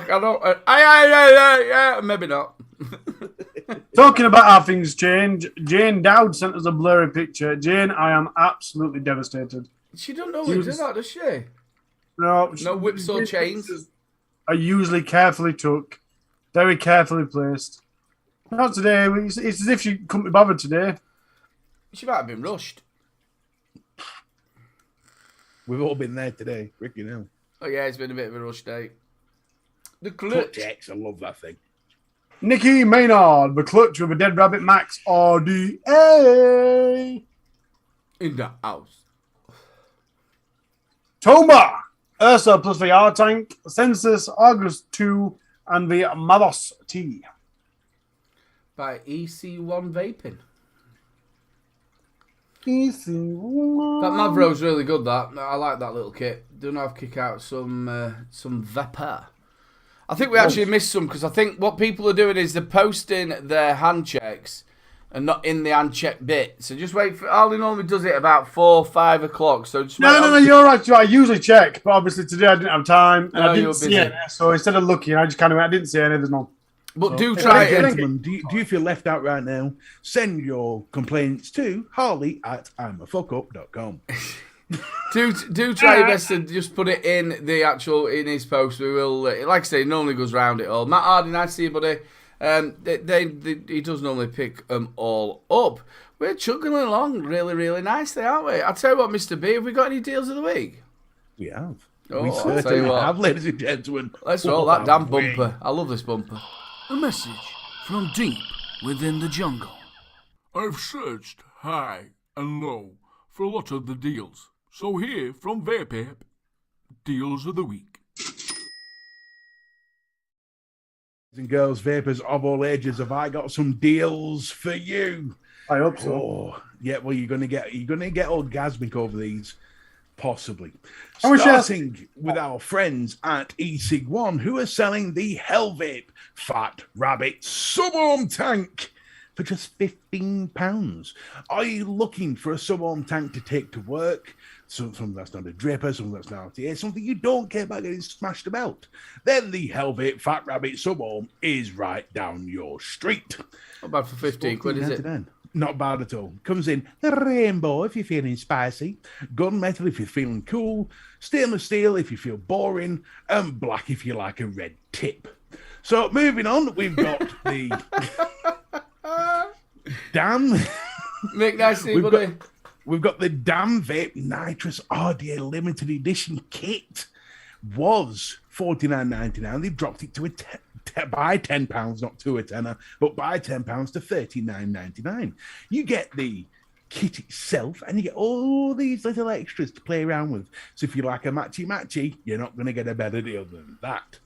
don't. Yeah, maybe not. Talking about how things change, Jane Dowd sent us a blurry picture. Jane, I am absolutely devastated. She don't normally do that, does she? No whips or chains? Are usually carefully took, very carefully placed. Not today. It's as if she couldn't be bothered today. She might have been rushed. We've all been there today. Ricky, now. Oh yeah, it's been a bit of a rush day. The Clutch clutch. X, I love that thing. Nikki Maynard, the clutch with a Dead Rabbit Max RDA. In the house. Toma, Ursa plus VR tank, Census, August 2, and the Mados T. By EC1 Vaping. Easy. That Mavro's really good, that. I like that little kit. Don't have kick out some Vapor. I think we actually missed some, because I think what people are doing is they're posting their hand checks and not in the hand check bit. So just wait for... Harley normally does it about 4, 5 o'clock. So just No, you're right. I usually check, but obviously today I didn't have time, and I didn't see it. So instead of looking, I just kind of went, I didn't see any, there's none. But So, do try it. Gentlemen, do you feel left out right now? Send your complaints to harley@imafuckup.com. Do try your best to just put it in his post. We will, like I say, it normally goes round it all. Matt Hardy, nice to see you, buddy. He does normally pick them all up. We're chugging along really, really nicely, aren't we? I'll tell you what, Mr. B, have we got any deals of the week? We have. Oh, We I'll tell you certainly what. have, ladies and gentlemen. Let's roll that damn bumper. I love this bumper. A message from deep within the jungle. I've searched high and low for a lot of the deals. So here from Vape, deals of the week. Boys and girls, vapors of all ages, have I got some deals for you? I hope so. Oh, yeah. Well, you're gonna get orgasmic over these, possibly. How much Starting with our friends at eSig1, who are selling the Hell Vape Fat Rabbit Subarm Tank for just £15. Are you looking for a subarm tank to take to work? Something that's not a dripper, something that's not RTA, something you don't care about getting smashed about? Then the Hell Vape Fat Rabbit Subarm is right down your street. Not bad for 15 quid, is it? Not bad at all. Comes in rainbow if you're feeling spicy, gunmetal if you're feeling cool, stainless steel if you feel boring, and black if you like a red tip. So moving on, we've got the damn Mick, nice to see you, buddy. We've got the Damn Vape Nitrous RDA limited edition kit. Was $49.99. They've dropped it to by £10, not to a tenner, but by £10 to $39.99. You get the kit itself, and you get all these little extras to play around with. So if you like a matchy, you're not going to get a better deal than that.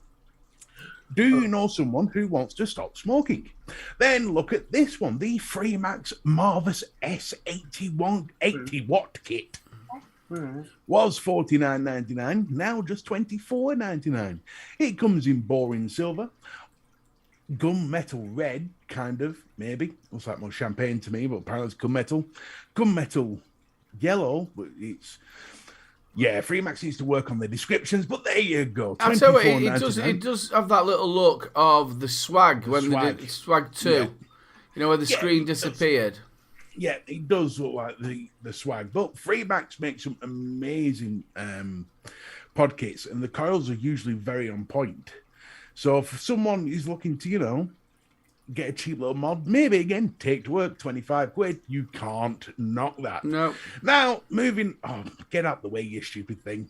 Do you know someone who wants to stop smoking? Then look at this one, the Freemax Marvis S81 80-watt kit. Was $49.99, now just $24.99. It comes in boring silver, gunmetal red, kind of, maybe. Looks like more champagne to me, but apparently it's gunmetal. Gunmetal yellow, but it's... Yeah, Freemax needs to work on the descriptions, but there you go. I'll tell you what, it does have that little look of the swag when they did Swag 2. Yeah. You know, where the screen disappeared. Yeah, it does look like the swag. But Freemax makes some amazing pod kits, and the coils are usually very on point. So if someone is looking to, you know, get a cheap little mod, maybe again, take to work, 25 quid. You can't knock that. No. Now, get out the way, you stupid thing.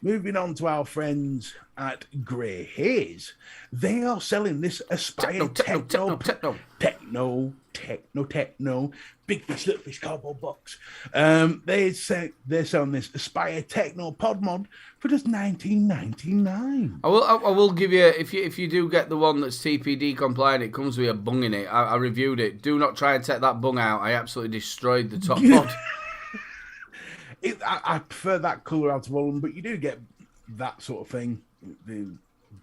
Moving on to our friends at Grey Haze. They are selling this Aspire Techno. Big fish, little fish, cardboard box. They're selling this Aspire Techno pod mod for just $19.99. I will give you, if you do get the one that's TPD compliant, it comes with a bung in it. I reviewed it. Do not try and take that bung out. I absolutely destroyed the top pod. I prefer that colour out of all of them, but you do get that sort of thing.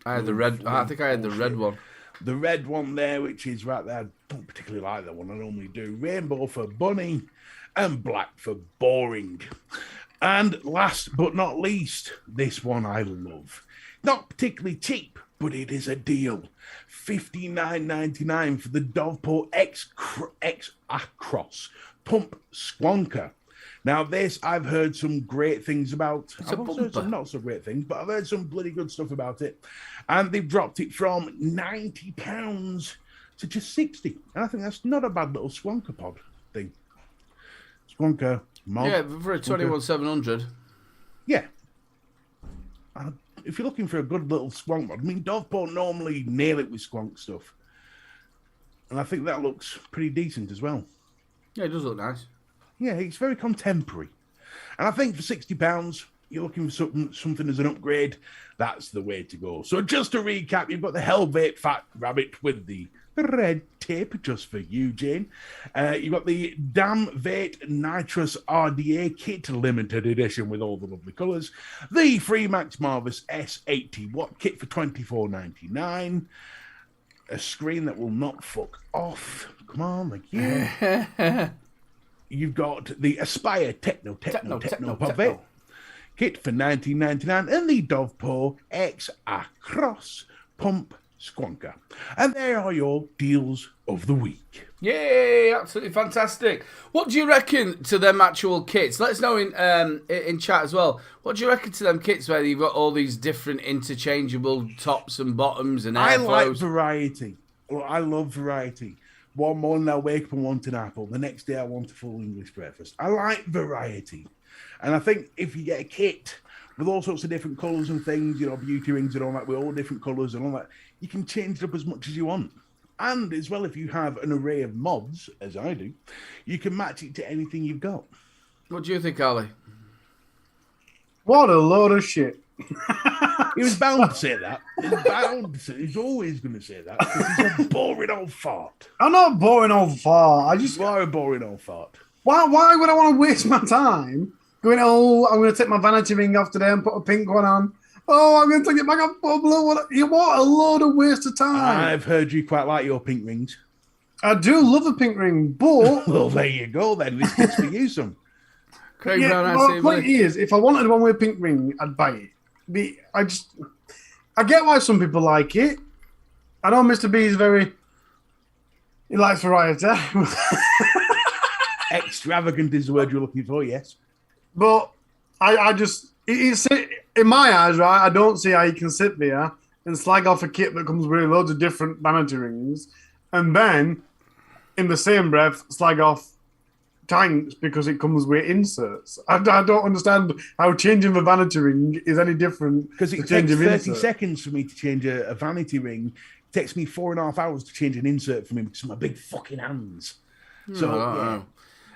I had the red. I think I had the red one. The red one there, which is right there. I don't particularly like that one. I normally do rainbow for bunny and black for boring. And last but not least, this one I love. Not particularly cheap, but it is a deal. $59.99 for the Doveport X Across Pump Squonker. Now, this I've heard some great things about. I've also heard some not so great things, but I've heard some bloody good stuff about it. And they've dropped it from £90 to just $60. And I think that's not a bad little Squonker pod thing. Squonker mod. Yeah, for a 21700. Yeah. If you're looking for a good little Squonk mod, I mean, Doveport normally nail it with Squonk stuff. And I think that looks pretty decent as well. Yeah, it does look nice. Yeah, it's very contemporary. And I think for £60, you're looking for something as an upgrade, that's the way to go. So just to recap, you've got the Hell Vape Fat Rabbit with the red tape, just for you, Jane. You've got the Damn Vape Nitrous RDA Kit, limited edition with all the lovely colours. The Freemax Marvis S80 Watt Kit for $24.99. A screen that will not fuck off. Come on, like you. You've got the Aspire Techno Pop Vape Kit for $19.99 and the Doveport X Across Pump Squonker. And there are your deals of the week. Yay, absolutely fantastic. What do you reckon to them actual kits? Let us know in chat as well. What do you reckon to them kits where you've got all these different interchangeable tops and bottoms and airflows? I like variety. Well, I love variety. One morning I'll wake up and want an apple. The next day I want a full English breakfast. I like variety. And I think if you get a kit with all sorts of different colours and things, you know, beauty rings and all that, with all different colours and all that, you can change it up as much as you want. And as well, if you have an array of mods, as I do, you can match it to anything you've got. What do you think, Ali? What a load of shit. He was bound to say that. He's always going to say that because he's a boring old fart. I'm not a boring old fart. You are a boring old fart. Why would I want to waste my time going, I'm going to take my vanity ring off today and put a pink one on. Oh, I'm going to take it back off. What a load of waste of time. I've heard you quite like your pink rings. I do love a pink ring, but... Well, there you go then. This is for you some. Craig Brown, the point is, if I wanted one with a pink ring, I'd buy it. I get why some people like it. I know Mr. B is he likes variety. Extravagant is the word you're looking for, yes. But it's in my eyes, right, I don't see how you can sit there and slag off a kit that comes with loads of different vanity rings and then, in the same breath, slag off tanks because it comes with inserts. I don't understand how changing the vanity ring is any different. Because it takes 30 seconds for me to change a vanity ring. It takes me 4.5 hours to change an insert for me because of my big fucking hands. So,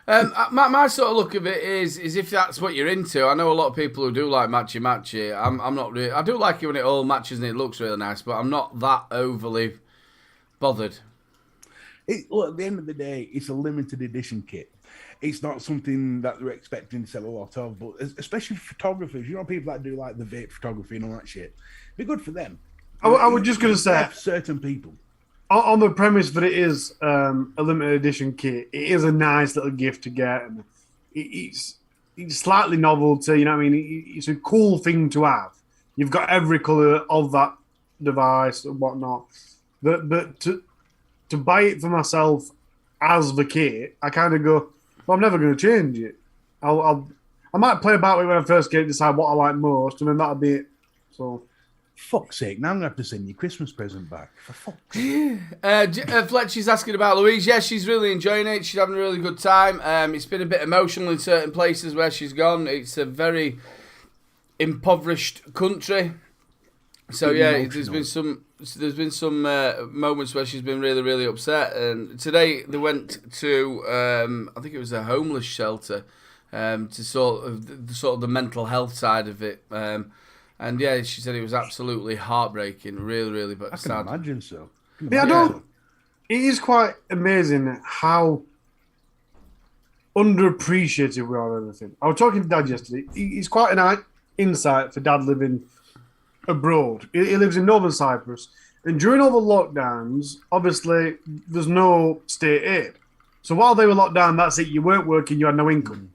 My sort of look of it is if that's what you're into. I know a lot of people who do like matchy. I'm not really. I do like it when it all matches and it looks really nice, but I'm not that overly bothered. Look, at the end of the day, it's a limited edition kit. It's not something that they're expecting to sell a lot of, but especially photographers, people that do like the vape photography and all that shit, be good for them. I was just going to say, certain people. On the premise that it is a limited edition kit, it is a nice little gift to get. And it's slightly novelty, you know what I mean? It's a cool thing to have. You've got every colour of that device and whatnot. But to buy it for myself as the kit, I kind of go, well, I'm never going to change it. I might play about with it when I first get it, decide what I like most, and then that'll be it. So, fuck's sake, now I'm going to have to send you a Christmas present back. For fuck's sake. Fletcher's asking about Louise. Yeah, she's really enjoying it. She's having a really good time. It's been a bit emotional in certain places where she's gone. It's a very impoverished country. So yeah, there's been some moments where she's been really, really upset. And today they went to I think it was a homeless shelter to sort of the mental health side of it. And yeah, she said it was absolutely heartbreaking, really, really, but sad. I can imagine so. It is quite amazing how underappreciated we are of everything. I was talking to Dad yesterday. It's quite an insight for Dad living abroad. He lives in Northern Cyprus. And during all the lockdowns, obviously, there's no state aid. So while they were locked down, that's it. You weren't working, you had no income.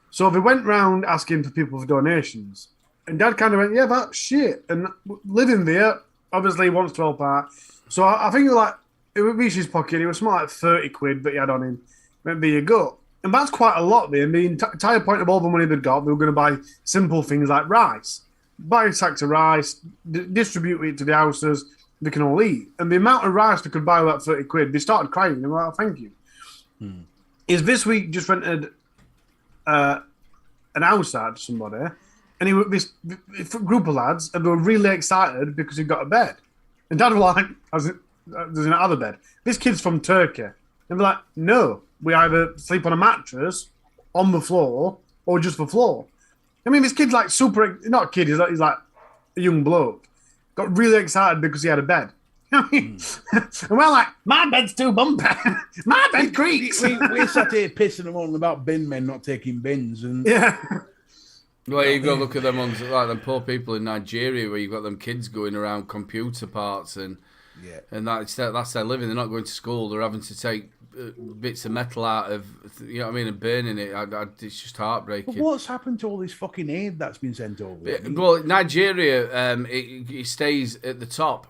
So they went round asking for people for donations. And Dad kind of went, yeah, that's shit. And living there, obviously, he wants to help out. So I think it would reach his pocket. It was something like 30 quid that he had on him. Went, there you go. And that's quite a lot there. And the entire point of all the money they'd got, they were going to buy simple things like rice. Buy a sack of rice, distribute it to the houses, they can all eat. And the amount of rice they could buy with that 30 quid, they started crying. They were like, oh, thank you. Is this week just rented an house out to somebody, and he was this group of lads, and they were really excited because he got a bed. And Dad was like, there's not other bed. This kid's from Turkey. And they're like, no, we either sleep on a mattress, on the floor, or just the floor. I mean, this kid's like not a kid, he's like a young bloke. Got really excited because he had a bed. And we're like, my bed's too bumpy. My bed creaks. We sat here pissing them on about bin men not taking bins. And yeah. Well, you've got to look at them ones like them poor people in Nigeria where you've got them kids going around computer parts and that's their living. They're not going to school. They're having to take bits of metal out of, you know what I mean, and burning it. It's just heartbreaking. But what's happened to all this fucking aid that's been sent over? Well, Nigeria, it stays at the top.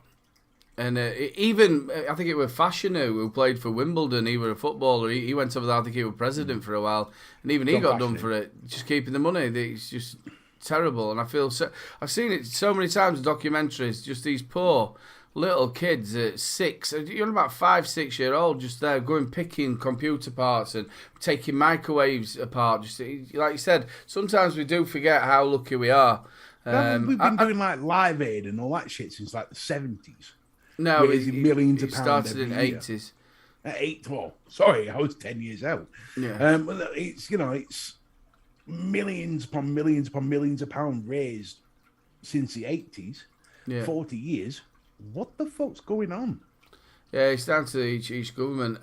And even, I think it was Fashanu who played for Wimbledon. He was a footballer. He went over there, I think he was president for a while. And even he got done for it, just keeping the money. It's just terrible. And I've seen it so many times in documentaries, just these poor little kids at 6, you're about 5, 6 year old, just there going picking computer parts and taking microwaves apart. Just like you said, sometimes we do forget how lucky we are. We've been doing like Live Aid and all that shit since like the 70s. No, millions of pounds started in the 80s. Sorry, I was 10 years out. Yeah. It's millions upon millions upon millions of pounds raised since the 80s. Yeah. 40 years. What the fuck's going on? Yeah, it's down to each government.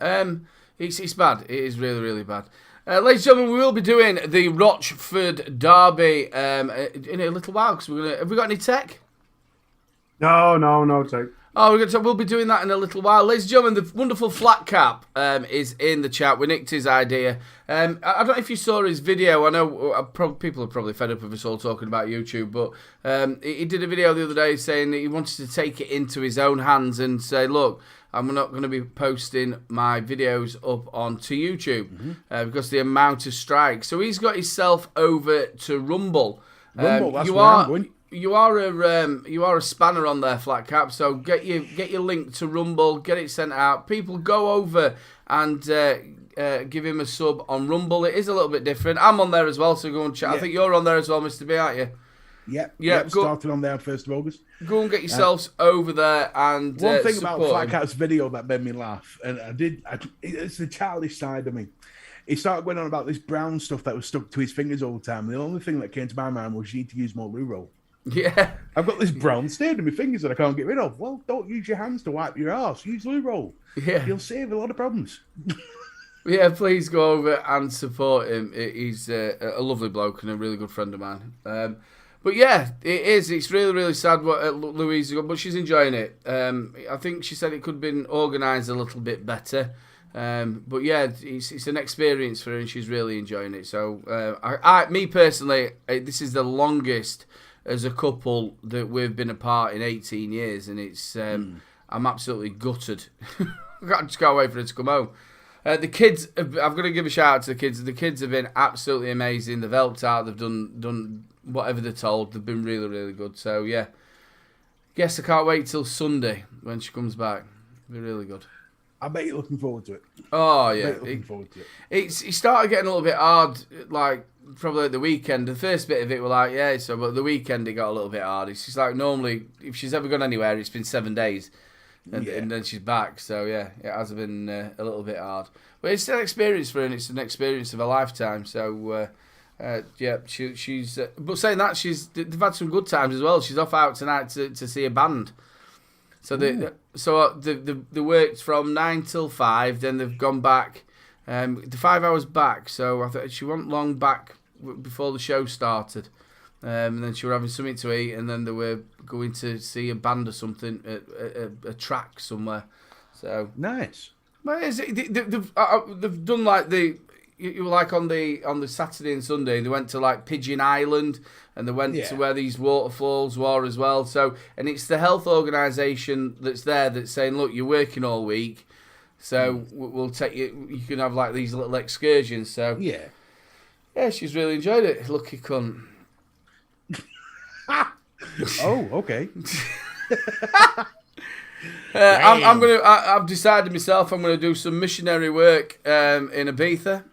It's bad. It is really, really bad. Ladies and gentlemen, we will be doing the Rochford Derby in a little while. Have we got any tech? No tech. Oh, we'll be doing that in a little while. Ladies and gentlemen, the wonderful Flat Cap is in the chat. We nicked his idea. I don't know if you saw his video. I know people are probably fed up with us all talking about YouTube, but he did a video the other day saying that he wanted to take it into his own hands and say, look, I'm not going to be posting my videos up onto YouTube because the amount of strikes. So he's got himself over to Rumble. Rumble, that's where I'm going. You are a spanner on there, Flat Cap. So get your link to Rumble, get it sent out. People go over and give him a sub on Rumble. It is a little bit different. I'm on there as well, so go and chat. Yeah. I think you're on there as well, Mr. B, aren't you? Yep. Started on there on 1st of August. Go and get yourselves over there and one thing about Flat Cat's video that made me laugh, and it's the childish side of me. he started going on about this brown stuff that was stuck to his fingers all the time. The only thing that came to my mind was you need to use more loo roll. Yeah. I've got this brown stain in my fingers that I can't get rid of. Well, don't use your hands to wipe your arse. Use loo roll. Yeah. You'll save a lot of problems. Yeah, please go over and support him. He's a lovely bloke and a really good friend of mine. But yeah, it is. It's really, really sad what Louise got, but she's enjoying it. I think she said it could have been organised a little bit better. But yeah, it's an experience for her and she's really enjoying it. So, me personally, this is the longest as a couple that we've been apart in 18 years, and it's I'm absolutely gutted. I just can't wait for her to come home. The kids, I've got to give a shout out to the kids. The kids have been absolutely amazing. They've helped out. They've done whatever they're told. They've been really, really good. So yeah, guess I can't wait till Sunday when she comes back. It'll be really good. I bet you're looking forward to it. Oh yeah, Looking forward to it. It started getting a little bit hard, like probably at the weekend. The first bit of it were like, yeah, so but the weekend it got a little bit hard. It's just like normally if she's ever gone anywhere, it's been 7 days, and then she's back. So yeah, it has been a little bit hard, but it's an experience for her, and it's an experience of a lifetime. So yeah, she's. But saying that, they've had some good times as well. She's off out tonight to see a band. So they worked from 9 till 5. Then they've gone back, the 5 hours back. So I thought she wasn't long back before the show started, and then she were having something to eat, and then they were going to see a band or something at a track somewhere. So nice. Well, they've done like you were like on the Saturday and Sunday. They went to like Pigeon Island, and they went to where these waterfalls were as well. So, and it's the health organisation that's there that's saying, look, you're working all week, so we'll take you. You can have like these little excursions. So yeah, she's really enjoyed it. Lucky cunt. Oh, okay. I've decided myself I'm gonna do some missionary work in Ibiza.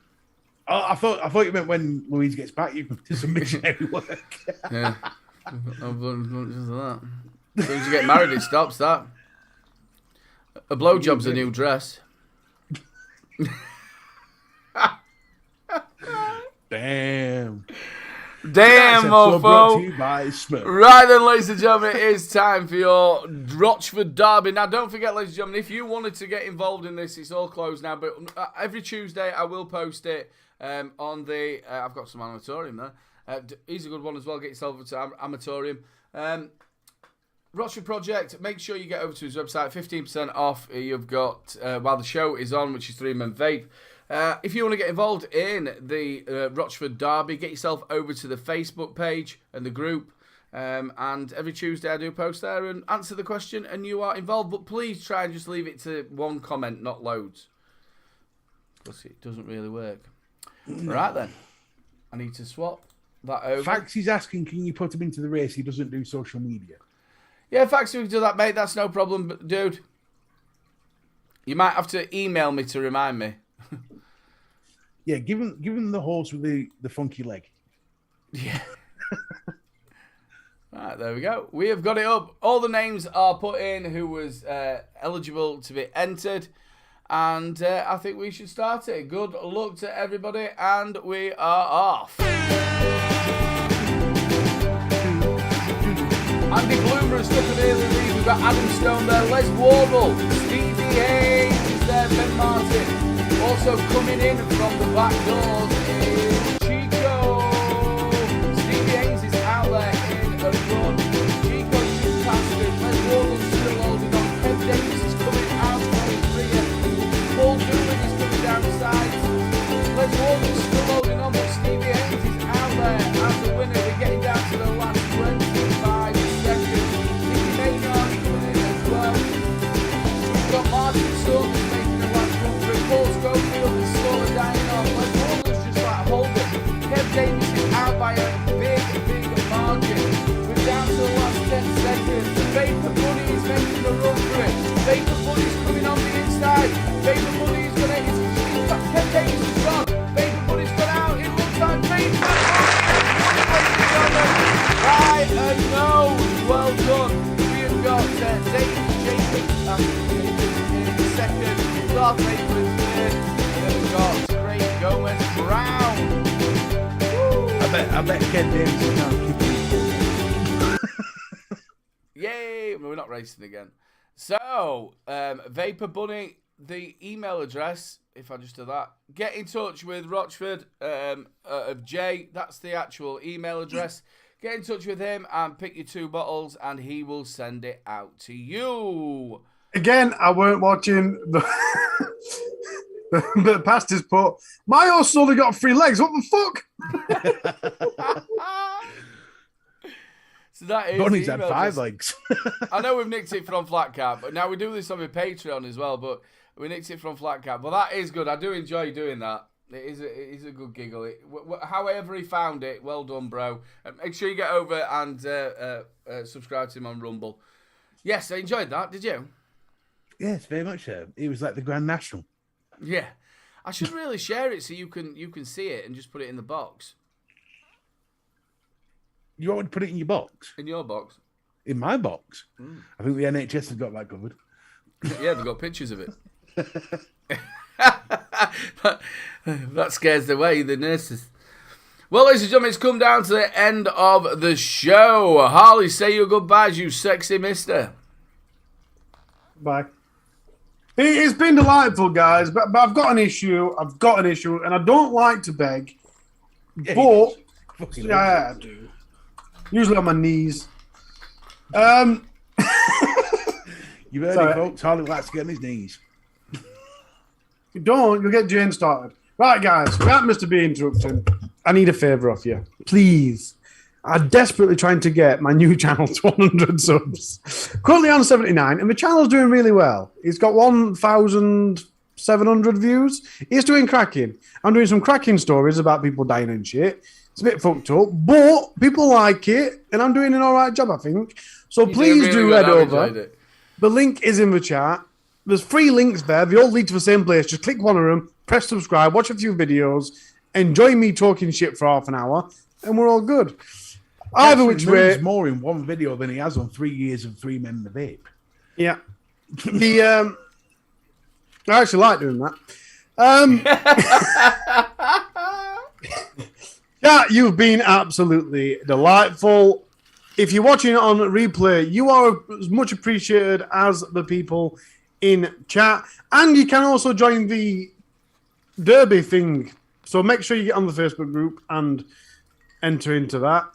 Oh, I thought you meant when Louise gets back, you can do some missionary work. Yeah, just that. As soon as you get married, it stops that. A blowjob's a new dress. Damn, mofo. Right then, ladies and gentlemen, it is time for your Rochford Derby. Now, don't forget, ladies and gentlemen, if you wanted to get involved in this, it's all closed now, but every Tuesday I will post it on the... I've got some amatorium there. He's a good one as well. Get yourself over to amatorium. Rochford Project, make sure you get over to his website. 15% off you've got while the show is on, which is 3 Men Vape. If you want to get involved in the Rochford Derby, get yourself over to the Facebook page and the group. And every Tuesday I do post there and answer the question, and you are involved. But please try and just leave it to one comment, not loads, because it doesn't really work. Right then, I need to swap that over. Faxy's asking, can you put him into the race? He doesn't do social media. Yeah, Faxy, we can do that, mate. That's no problem, but dude. You might have to email me to remind me. Yeah, give him the horse with the funky leg. Yeah. Right, there we go. We have got it up. All the names are put in who was eligible to be entered. And I think we should start it. Good luck to everybody, and we are off. Andy Bloomer is stuck in here. We've got Adam Stone there, Les Wardle, Stevie Hayes there, Ben Martin. Also coming in from the back doors is Chico. Stevie Hayes is out there in a run. Chico's just past him. Les Wardle's still holding on. Kev Davis is coming out from his rear. Paul Doolin is coming down the side. Les Wardle's still holding on, but Stevie Hayes is out there as the winner. We're getting down to the last 25 seconds. Nicky Maynard coming in as well. We've got Martin Saunders making a last run through. Paul Schofield is sort of dying off. Les Wardle's just like holding. Kev Davis is out by a big margin. We're down to the last 10 seconds. The Vapor Bunny is making a run for it. Vapor Bunny's coming on the inside. Vapor Bunny is going to... Kev Davis is gone. Vapor Bunny's gone out. It looks like Vapor Right and no. Well done. We have got Dave Jacobs in second. Clark Vapor is third. And then we've got Craig Gomez I bet Ken Davis can't keep Yay! We're not racing again. So, Vapor Bunny, the email address, if I just do that, get in touch with Rochford of Jay. That's the actual email address. Get in touch with him and pick your 2 bottles, and he will send it out to you. Again, I weren't watching the the past his put. My horse only got 3 legs. What the fuck? So that is Bunny's the had email 5 address. legs. I know we've nicked it from Flat Cap, but now we do this on my Patreon as well, but we nicked it from Flat Cap. But that is good. I do enjoy doing that. It is a good giggle. However he found it, well done, bro. Make sure you get over and subscribe to him on Rumble. Yes, I enjoyed that. Did you? Yes, very much so. He was like the Grand National. Yeah. I should really share it so you can see it and just put it in the box. You want me to put it in your box? In your box. In my box? I think the NHS has got that covered. Yeah, they've got pictures of it. That scares away the nurses. Well, ladies and gentlemen, it's come down to the end of the show. Harley, say your goodbyes, you sexy mister. Bye. It's been delightful, guys, but I've got an issue. And I don't like to beg, but yeah, I do. Usually on my knees. You heard it, folks. Harley likes to get on his knees. If you don't, you'll get Jane started. Right, guys, without Mr. B interrupting, I need a favour off you. Please. I'm desperately trying to get my new channel to 100 subs. Currently on 79, and the channel's doing really well. It's got 1,700 views. It's doing cracking. I'm doing some cracking stories about people dying and shit. It's a bit fucked up, but people like it, and I'm doing an all right job, I think. So please do head over. The link is in the chat. There's 3 links there. They all lead to the same place. Just click one of them, press subscribe, watch a few videos, enjoy me talking shit for half an hour, and we're all good. Either which way, more in one video than he has on 3 years of 3 Men in the Vape. Yeah, I actually like doing that. Yeah, you've been absolutely delightful. If you're watching it on replay, you are as much appreciated as the people in chat, and you can also join the Derby thing. So make sure you get on the Facebook group and enter into that.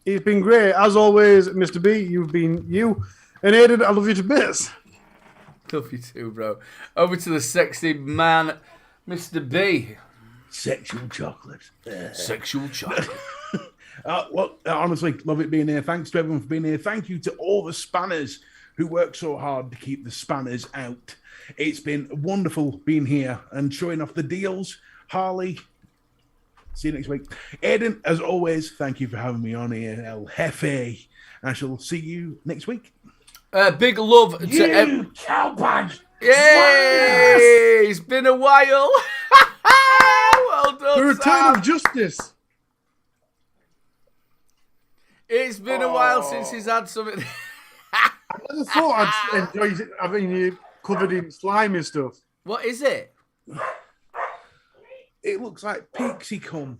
It's been great. As always, Mr. B, you've been you. And Aidan, I love you to bits. Love you too, bro. Over to the sexy man, Mr. B. Sexual chocolate. Sexual chocolate. Well, honestly, love it being here. Thanks to everyone for being here. Thank you to all the spanners who work so hard to keep the spanners out. It's been wonderful being here and showing off the deals. Harley, see you next week. Aidan, as always, thank you for having me on here. El Jefe. I shall see you next week. Big love to cowbag. Yay! It's been a while. Well done, The return Sam. of justice. It's been a while since he's had something. I never thought I'd enjoy having you covered in slimy stuff. What is it? It looks like pixie cum.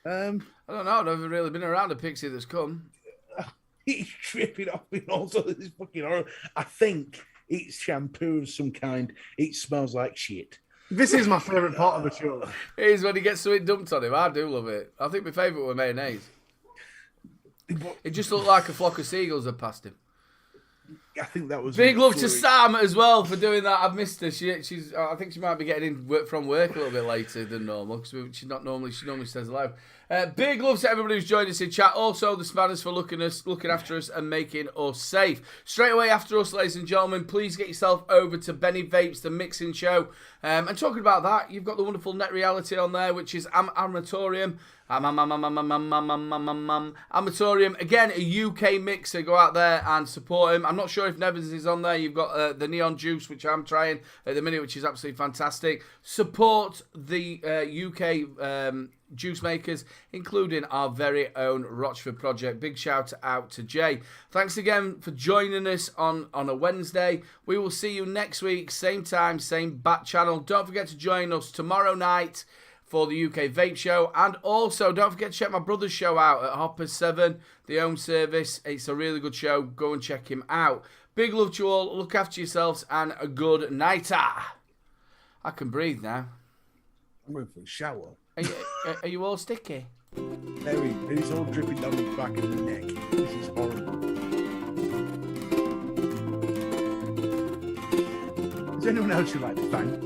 I don't know. I've never really been around a pixie that's come. He's tripping off me also. This fucking horror. I think it's shampoo of some kind. It smells like shit. This is my favourite part of the show. It is when he gets something dumped on him. I do love it. I think my favourite was mayonnaise. It just looked like a flock of seagulls had passed him. I think that was Big love to Sam as well for doing that. I've missed her. She's. I think she might be getting in from work a little bit later than normal because she's not normally. She normally says hello. Big love to everybody who's joined us in chat. Also, the Spanners for looking after us and making us safe. Straight away after us, ladies and gentlemen, please get yourself over to Benny Vapes, the mixing show. And talking about that, you've got the wonderful Net Reality on there, which is Amatorium. Amatorium, again, a UK mixer. Go out there and support him. I'm not sure if Nevins is on there. You've got the Neon Juice, which I'm trying at the minute, which is absolutely fantastic. Support the UK juice makers, including our very own Rochford project. Big shout out to Jay. Thanks again for joining us on a Wednesday. We will see you next week, same time, same bat channel. Don't forget to join us tomorrow night for the UK Vape Show. And also, don't forget to check my brother's show out at Hoppers 7, the home service. It's a really good show. Go and check him out. Big love to you all. Look after yourselves and a good nighter. I can breathe now. I'm going for a shower. Are you all sticky? Very. It's all dripping down the back of the neck. This is horrible. Is anyone else you'd like to thank?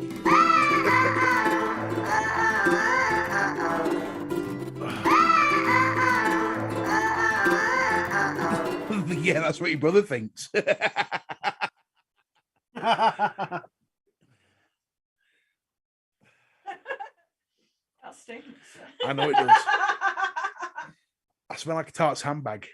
Yeah, that's what your brother thinks. That stinks. I know it does. I smell like a tart's handbag.